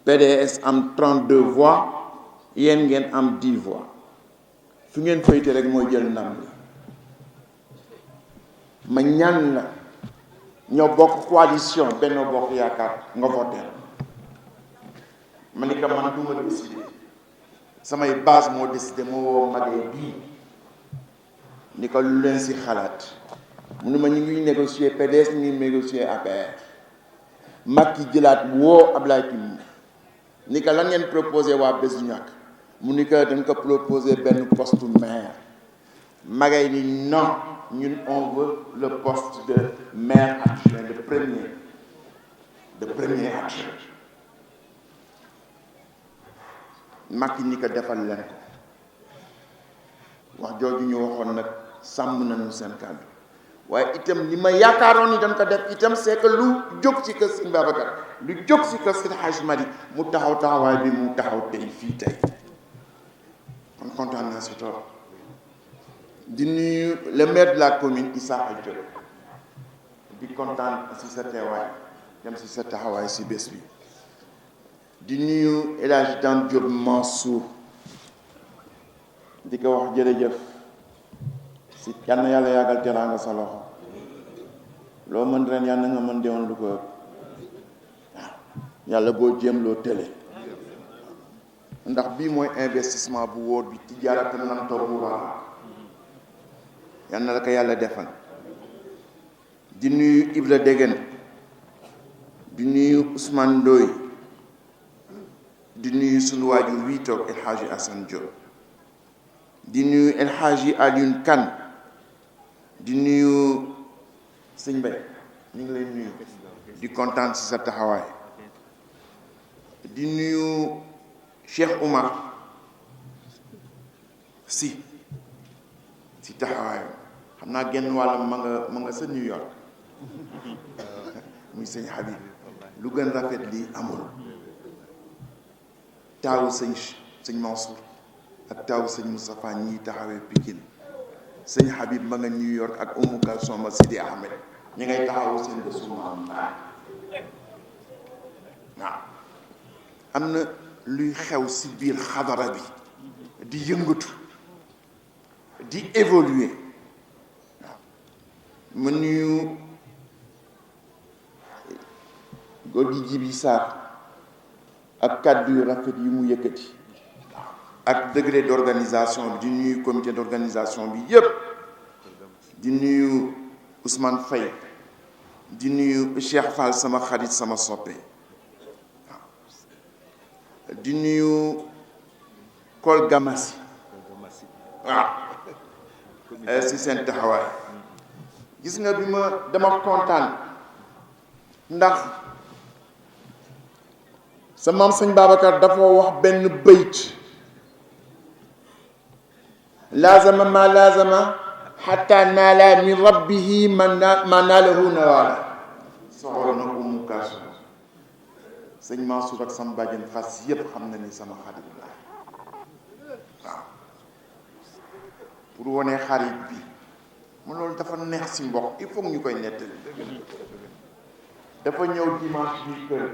PDS am 32 voix yéen ngeen am 10 voix fi ngeen fayte rek mooy jël ndam li ma ñaan la ñoo bokk coalition Benno Bokk Yaakaar nga voté ma ni ko man du ma décidé samay base moo décidé moo woo magee bii ni ko lu leen si xalaat mu ne ma ñu ngi négocier PDS ñu ngi négocier APR Macky jëlaat woo Ablaye Timbo ni ko lan ngeen proposé waa bés du ñàkk mu ni ko dañ ko proposé benn poste maire magay ni non ñun on veut le poste de maire adjoint de premier adjoint Macky ni ko defal leen ko wax jooju ñu waxoon nag sàmm nañu seen kàddu waaye itam li ma yaakaaroon ni dañ ko def itam c'est que lu jóg ci kër Sëñ Babacar lu jóg ci kër Sëñ Hadj Malick mu taxaw taxawaay bi mu taxaw tey fii tey kon kontaan naa si trop di nuyu le maire de la commune Issa Diop di kontaan si sa teewaay dem si sa taxawaay si bés bi di nuyu El Hadj Dame Diop Mansour di ko wax jërëjëf si yal na yàlla yàggal teraanga sa loxo loo mën ren yal na nga mën dewoon lu ko ëpp waaw yàlla boo jéem loo tële ndax bii mooy investissement bu wóor bi tijaarata nan toog yal na la ko yàlla defal di nuyu Ibra Degen di nuyu Ousmane Ndoye di nuyu sunu waajur wii toog El Hadji Assane Diop di nuyu El Hadji Alioune Kane di nuyu sëñ Mbaye ñu ngi lay nuyu di kontaan ci sa taxawaay di nuyu Cheikh Oumar si taxawaayam xam naa genn wàllam ma nga sa New York muy sëñ Habib lu gën rafet lii amul taawu sëñ Mansour ak taawu sëñ Moustapha ñi taxawee Pikine sëñ Habib ma nga New York ak Oumou Kalsoum ak Sidi Ahmed ñi ngay taxawu seen bésu maam waaw am na luy xew si biir xadara bi di yëngatu di évoluer waaw ma nuyu góor gi Jibi Sarr ak kàddu yu rafet yi mu yëkkati ak degré d'organisation bi di nuyu comité d'organisation bi yépp di nuyu Ousmane Faye di nuyu Cheikh Fall sama xarit sama soppe di nuyu Kol Gamasi waaw si seen taxawaay gis nga bi ma dama kontaan ndax sa maam sëñ Babacar dafa wax benn bayt laazama ma laazama xatta naala min rabbihi ma naalahu nawaala soxla na umu kaasu sëñ Mansour ak sama bàjjen fas yépp xam na ni sama xarit la waaw pour wone xarit bi mu loolu dafa neex si mbokk il faut ñu koy nettali dafa ñëw dimanche bi kër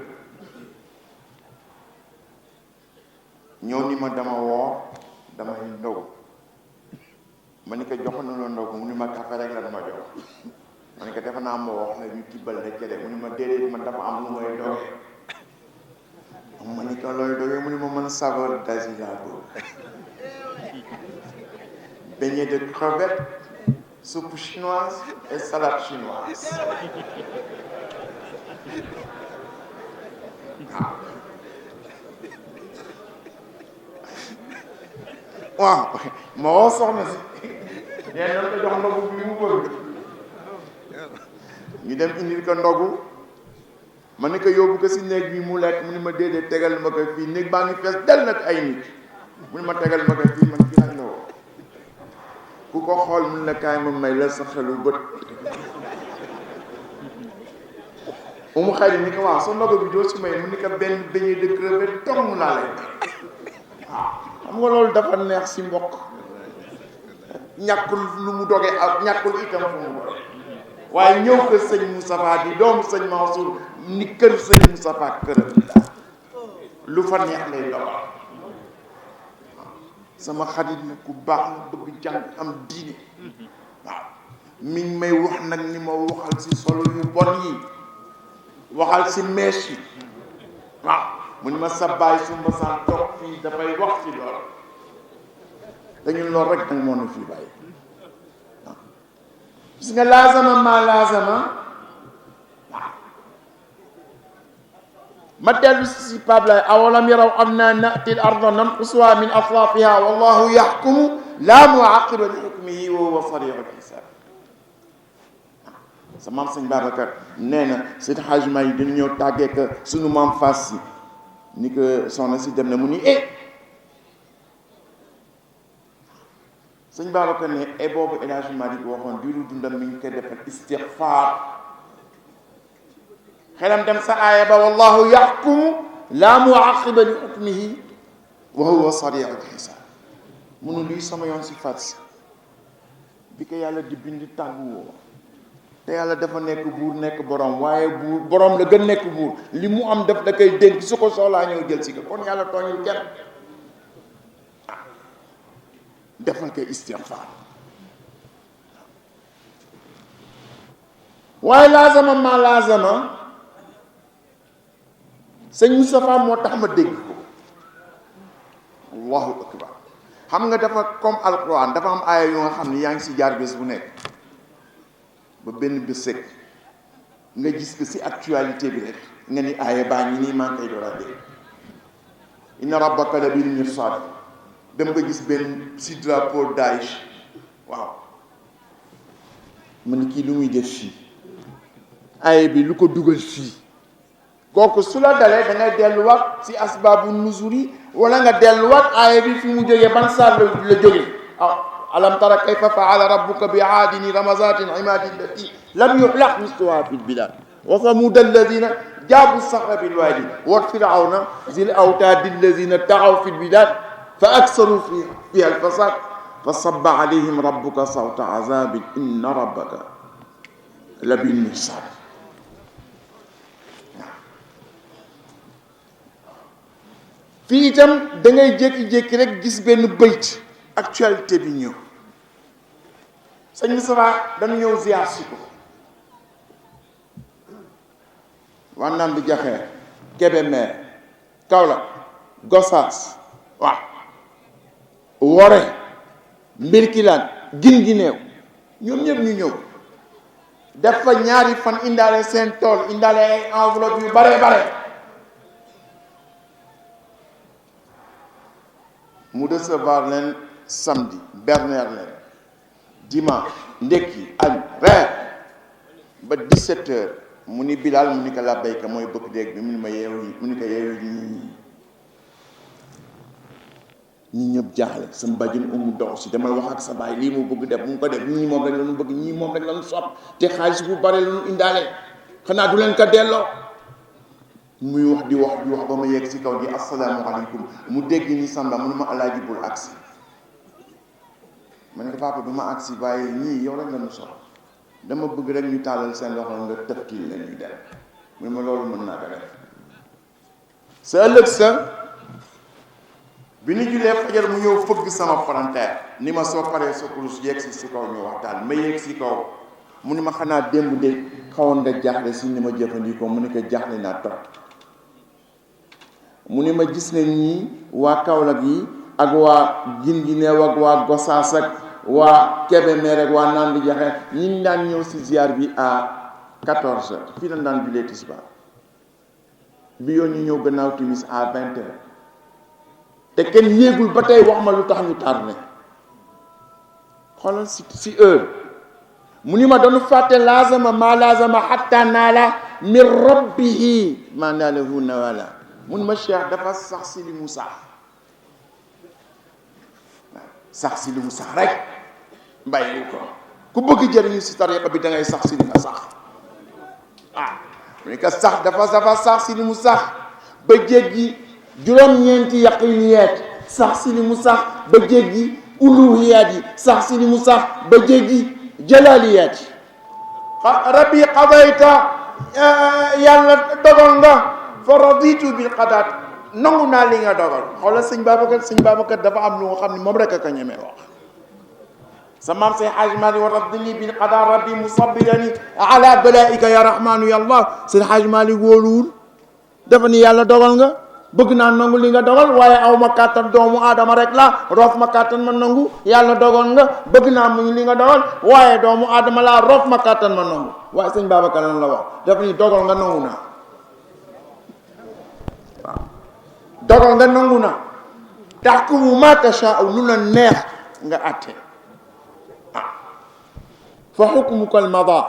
ñëw ni ma dama woo damay ndogu ma ni ko jox na la ndogu mu ni ma kafe rek la ma jox ma ni ko defe naa ma wax na ñu tibbal la cere mu ni ma déedéet man dafa am lu may doge ma ni ko looy doge mu ni ma mën saveur d'Asie laa bëgg beignet de crevettes, soupe chinoise et salade chinoise. waaw ma woo soxna si nee na ko jox ndogu bi mu bëgg ñu dem indil ko ndogu ma ni ko yóbbu ko si néeg bi mu lekk mu ni ma déedéet tegal ma ko fii néeg baa ngi fees del nag ay nit mu ni ma tegal ma ko fii man fii lañ la woo ku ko xool mun la kaay ma may la sa xelu bët mu xëy ni ko waaw sa ndogu bi doo si may mu ni ko benn beignet de crevette dong laa lay waaw xam nga loolu dafa neex si mbokk ñàkkul lu mu doge ak ñàkkul itam fu mu doge waaye ñëw kër sëñ Moustapha di doomu sëñ Mansour ni kër sëñ Moustapha këram lu fa neex lay dogal sama xarit na ku baax na bëgg jàng am diine waaw mi ngi may wax nag ni ma waxal si solo yu bon yi waxal si mees yi waaw mu ni ma sa baay su ma saan toog fii dafay wax si lool dañu lool rek danga moo na fii bàyyi waaw gis nga laazama maa laazama waaw ma dellu si Pablay awalam yaraw anna na'ti al-arda nanqusuha min atrafiha wallahu yaxkumu laa muaqiba li xukmihi wa huwa sari'ul xisaab sa maam sëñ Babacar nee na Seydi Hadji Malick dañu ñëw tàggee que suñu maam Fass si ni que soxna si dem na mu ni sëñ Babacar ne boobu El Hadji Malick waxoon diiru dundam mi ngi koy defal istixfaar xelam dem sa aaya ba wallahu yaxkumu laa muaqiba li xukmihi wa huwa sari'ul xisaab munu luy sama yoon si Fass bi ko yàlla di bind tàggu woo te yàlla dafa nekk buur nekk borom waaye buur borom la gën nekk buur li mu am def da koy dénk su ko soxlaa ñëw jël si ko kon yàlla tooñul kenn defal koy istixfaar waaye laazama ma laazama sëñ Moustapha moo tax ma dégg ko allahu akbar xam nga dafa comme alquran dafa am aaya yu nga xam ne yaa ngi si jaar bés bu nekk ba benn bés sëkk nga gis ko si actualité bi rek nga ni aaya baa ngi nii maa ngi koy door a dégg inna rabbaka la bil mirsad dem nga gis benn si drapeau Daesh waaw man kii lu muy def fii aaya bi lu ko dugal fii kooku su la dalee da ngay delluwaat si asbaabu nuzuli wala nga delluwaat aaya bi fi mu jógee ban saar la jógee alam tara kayfa faala rabbuka bi aadin ramazatin imaadi allati lam yuxlaq misluha fi lbilad wa samuda alladina jaabu saxra bilwaadi wa firawna zil awtaadi alladina taxaw fi lbilad fa aksaru fiha alfasad fa sabba alayhim rabbuka sawta azabin inna rabbaka la bil mirsad fii itam da ngay jékki-jékki rek gis benn bëyt actualité bi ñëw sëñ Moustapha dañu ñëw ziar si ko wannaan bi jaxee Kébémer Kaolack Gossas waaw Wore Mbirkilaan Guinguinéo ñoom ñëpp ñu ñëw def fa ñaari fan indaale seen tool indaale ay enveloppe yu bare bare mu recevoir leen samedi berner leen dimanche ndekki añ reer ba 17 heures mu ni Bilal mu ni ko labbayka mooy bëgg déeg bi mu ni ma yeewu yi mu ni ko yeewu ñi ñëpp jaaxle sama bàjjen umu dox si demal wax ak sa baay lii mu bëgg def mu ko def ñii moom rek la ñu bëgg ñii moom rek la ñu sopp te xaalis bu bare la ñu indaale xanaa du leen ko delloo muy wax di wax ba ma yegg si kaw di asalaamaaleykum mu dégg ni Samba mu ne ma alaaji bul agsi ma ne ko papa du ma agsi waaye ñii yow rek la ñu sopp dama bëgg rek ñu tàllal seen loxo nga tëf kii leen ñu dem mu ne ma loolu mën naa ko def sa ëllëg sa bi ñu julee fajar mu ñëw fëgg sama frontière ni ma soo paree sa kurus yegg si kaw ñu waxtaan ma yegg si kaw mu ni ma xanaa démb de xawoon nga jaaxle si ni ma jëfandikoo mu ni ko jaaxle naa trop mu ni ma gis nga ñii waa Kaolack yi ak waa Guinguinéo ak waa Gossas ak waa Kébémer ak waa Nandi Jaxe ñi daan ñëw si ziar bi à 14 heures fii lañ daan julee tisbaar bi yoon ñu ñëw gannaaw timis à 20 heures te kenn yéegul ba tey wax ma lu tax ñu tardé xoolal si heure mu ni ma doon fàtte laazama ma laazama hatta naala min rabbihi ma naalahu nawala mun ma Cheikh dafa sax si li mu sax sax si li mu sax rek bàyyi ko ku bëgg jëriñu si tariqa bi da ngay sax si li nga sax mu ni ko sax dafa sax si li mu sax ba jéggi juróom-ñeenti yaqiniyaat sax si li mu sax ba jéggi uluhiyaat yi sax si li mu sax ba jéggi jalaaliyaat yi rabbi qadayta yàlla dogal nga fa raditu bil qadaat nangu naa li nga dogal xoolal sëñ Babacar dafa am lu nga xam ne moom rek a ko ñemee wax sa maam say Xaaj Maalik wa raddini bil qadaa rabbi musabirani ala balaika ya rahmanu ya allah sëñ Xaaj Maalik wóoluwul dafa ni yàlla dogal nga bëgg naa nangu li nga dogal waaye aw ma kàttan doomu aadama rek la roof ma kàttan ma nangu yàlla dogal nga bëgg naa muñ li nga dogal waaye doomu aadama laa roof ma kàttan ma nangu waaye sëñ Babacar lan la wax dafa ni dogal nga nangu naa waaw dogal nga nangu naa tahkumu ma tashaa'u lu la neex nga àtte fa hukmuka al madaa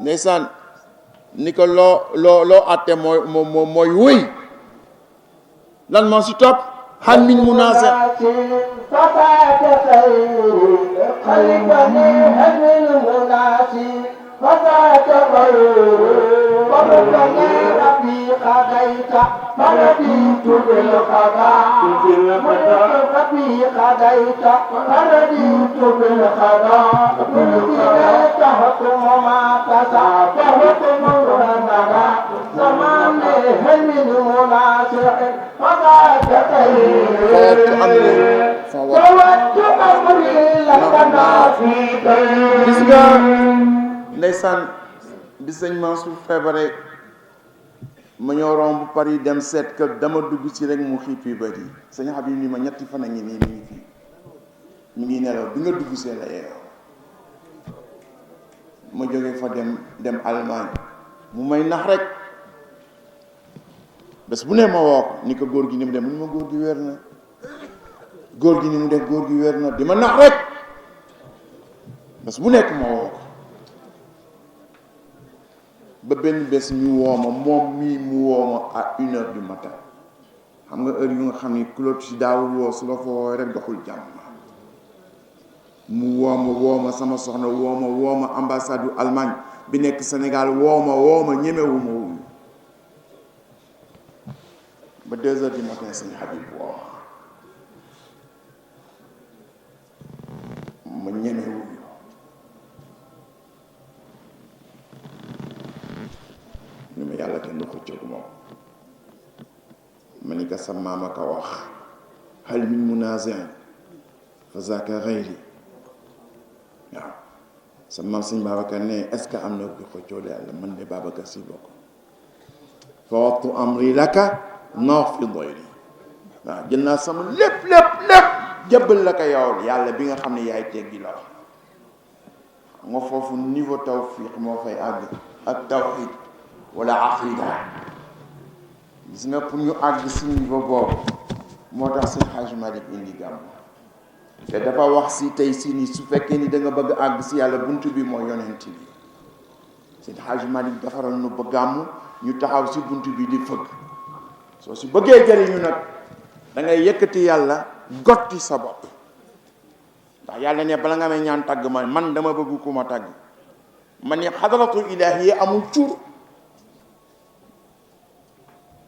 ndeysaan ni ko loo àtte mooy wëy lan moo si topp hal min munaasi فذاك غير ومن ربي خديت فرديت بالخضاع ربي خديت فرديت بالخضاع بالخديت حكم ما تسعى فحكم الرمضة زمان هل من مناصح فذاك خير فوت أمري لك نافي ndeysaan bi sëñ Mansour feebare ma ñëw romb Paris dem seet que dama dugg ci rek mu xiip yu bëri sëñ Habib ni ma ñetti fan a ngi nii mi ngi fii mi ngi nelaw bi nga dugg see la yeew ma jógee fa dem Allemagne mu may nax rek bés bu ne ma woo ko ni ko góor gi ni mu dem mu ni ma góor gi wér na góor gi ni mu def góor gi wér na di ma nax rek bés bu nekk ma woo ko ba benn bés ñu woo ma moom mii mu woo ma à 1h du matin xam nga heure yu nga xam ni Claude si daawul woo su la fa woo rek doxul jàmm mu woo ma sama soxna woo ma ambassade du Allemagne bi nekk Sénégal woo ma ñemewu ma wuyu ba 2h du matin sëñ Habib woo ma ñemewu ñu ma yàlla kenn du xëccoog moom ma ni ko sa maama ka wax hal min munazin fa zaka xayri waaw sa maam sëñ Babacar ne est-ce que am na ku xëccoo yàlla man de Babacar si bokk fa wattu amri laka noof fi doyri waaw jël naa sama lépp jëbbal la ko yow yàlla bi nga xam ne yaay teggi la nga foofu niveau tawfiq moo fay àgg ak tawhid wala aqida gis nga pour ñu àgg si niveau boobu moo tax si Hajj Malick indi gàmm te dafa wax si tey si ni su fekkee ni da nga bëgg àgg si yàlla bunt bi moo yonent bi si Hajj Malick defaral nu ba gàmm ñu taxaw si bunt bi di fëgg soo si bëggee jëriñu nag da ngay yëkkati yàlla gotti sa bopp ndax yàlla ne bala nga may ñaan tàgg man dama bëgg ku ma tàgg man ne xadaratu ilaahi amul cur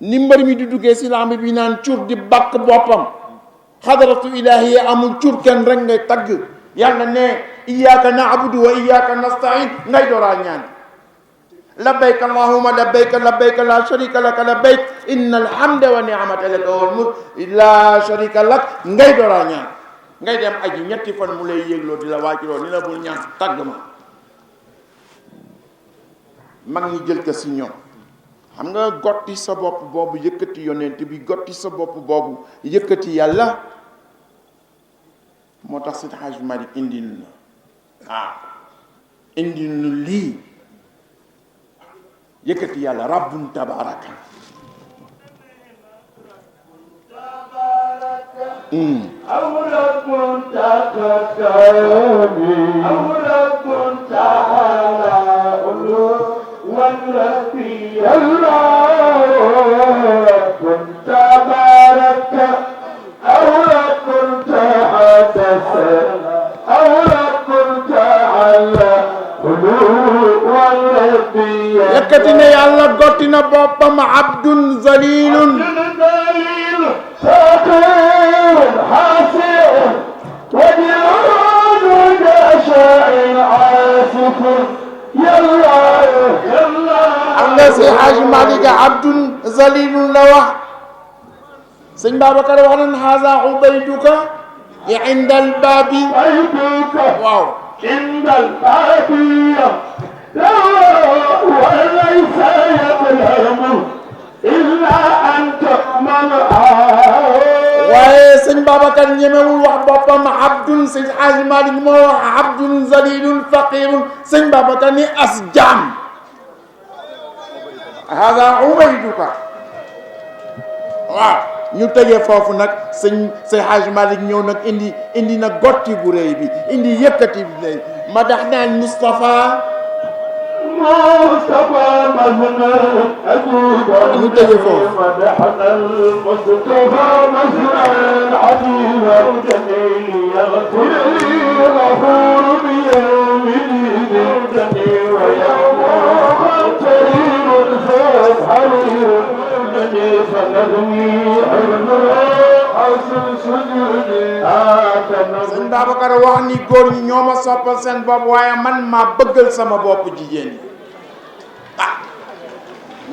ni mbër mi di duggee si lamb bi naan cur di bàkk boppam xadaratu ilaahi amul cur kenn rek ngay tagg yàlla ne iyyaka na'budu wa iyyaka nasta'in ngay dooraa ñaan labbayka allahumma labbayka labbayka la sharika laka labbayk innal hamda wa ni'mata laka wal mulk la sharika lak ngay dooraa ñaan ngay dem aji ñetti fan mu lay yéegloo di la wàcciloo ni la bul ñaan tagg ma mag ñi jël ko si ñoom xam nga gotti sa bopp boobu yëkkati yonent bi gotti sa bopp boobu yëkkati yàlla moo tax Seydi Hadji Malick indi nu indi nu lii yëkkati yàlla rabbun tabaraka yëkkati ne yàlla gotti na boppam abdun zalilun am nga si Hajji Malick abdun zalilun la wax sëñ Babacar wax nañ haza ubayduka inda albaabi waaw inda albaabi وليس يظلم إلا أنت من waaye sëñ Babacar ñemewul wax boppam abdun sëñ Hajji Malick moo wax abdun zalilun faqirun sëñ Babacar ni as jaam hada ubayduka waaw ñu tëjee foofu nag sëñ Hajji Malick ñëw nag indi na gotti bu rëy bi indi yëkkati bu rëy ma dax naan Moustapha مزنا أجيب مدحنا المصطفى مزنا عجيب جميل يغفر لي غفور بيوم دين ويوم قريب الفات حرير مني فنذني حرم حسن سجودي sëñ Babacar wax ni góor ñi ñoo ma soppal seen bopp waaye man maa bëggal sama bopp jigéen ñi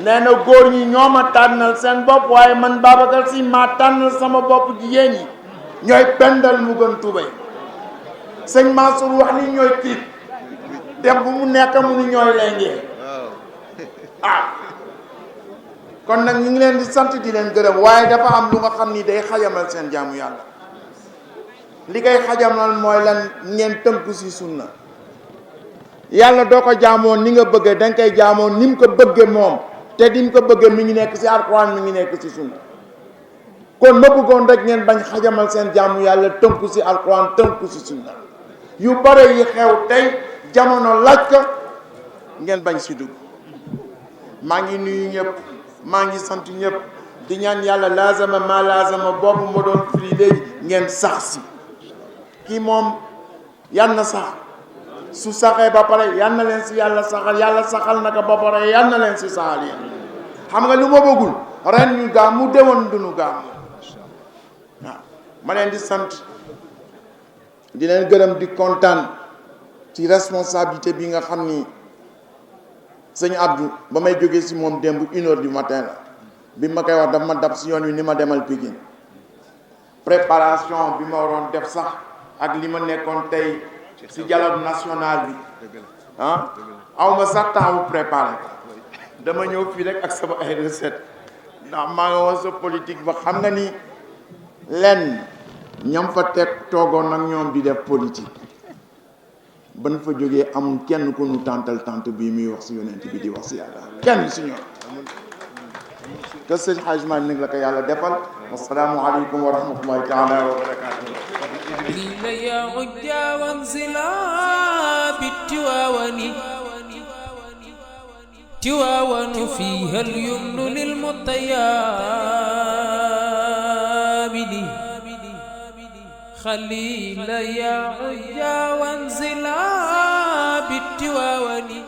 nee na góor ñi ñoo ma tànnal seen bopp waaye man Babacar si maa tànnal sama bopp jigéen ñi ñooy pendal mu gën tubay sëñ Mansour wax ni ñooy tiit dem bu mu nekk mu ni ñooy lengee kon nag ñu ngi leen di sant di leen gërëm waaye dafa am lu nga xam ni day xajamal seen jaamu yàlla li koy xajamal mooy lan ngeen tënku si sunna yàlla doo ko jaamoo ni nga bëggee da nga koy jaamoo ni mu ko bëggee moom te ni mu ko bëggee mi ngi nekk si alxuraan mi ngi nekk si sunna kon ma bëggoon rek ngeen bañ xajamal seen jaamu yàlla tënku si alxuraan tënku si sunna yu bare yi xew tey jamono laaj ko ngeen bañ si dugg maa ngi nuyu ñëpp maa ngi sant ñëpp di ñaan yàlla laazama ma laazama boobu ma doon firi léegi ngeen sax si kii moom yan na sax su saxee ba pare yan na leen si yàlla saxal yàlla saxal na ko ba pare yan na leen si saxal yéen xam nga lu ma bëggul ren ñu gàmmu demoon duñu gàmmu waaw ma leen di sant di leen gërëm di kontaan ci responsabilité bi nga xam ni sëñ Abdou ba may jógee si moom démb 1h du matin la bi ma koy wax daf ma dab si yoon wi ni ma demal Pikine préparation bi ma waroon def sax ak li ma nekkoon tey si dialogue national bi aw ma sax temps bu préparé dama ñëw fii rek ak sama ay recette ndax maa nga woon sa politique ba xam nga ni lenn ñam fa teg toogoon nag ñoom di def politique ban fa jógee amul kenn ku ñu tàntal tant bii muy wax si yonent bi di wax si yàlla kenn si ñoom te sëñ Hadj Malick nag la ko yàlla defal wasalaamu aleykum wa rahmatullahi taala wa barakatuh لي يا عجا وانزلا بالتواون تواون فيها اليمن للمطيابد خليل يا عجا وانزلا بالتواون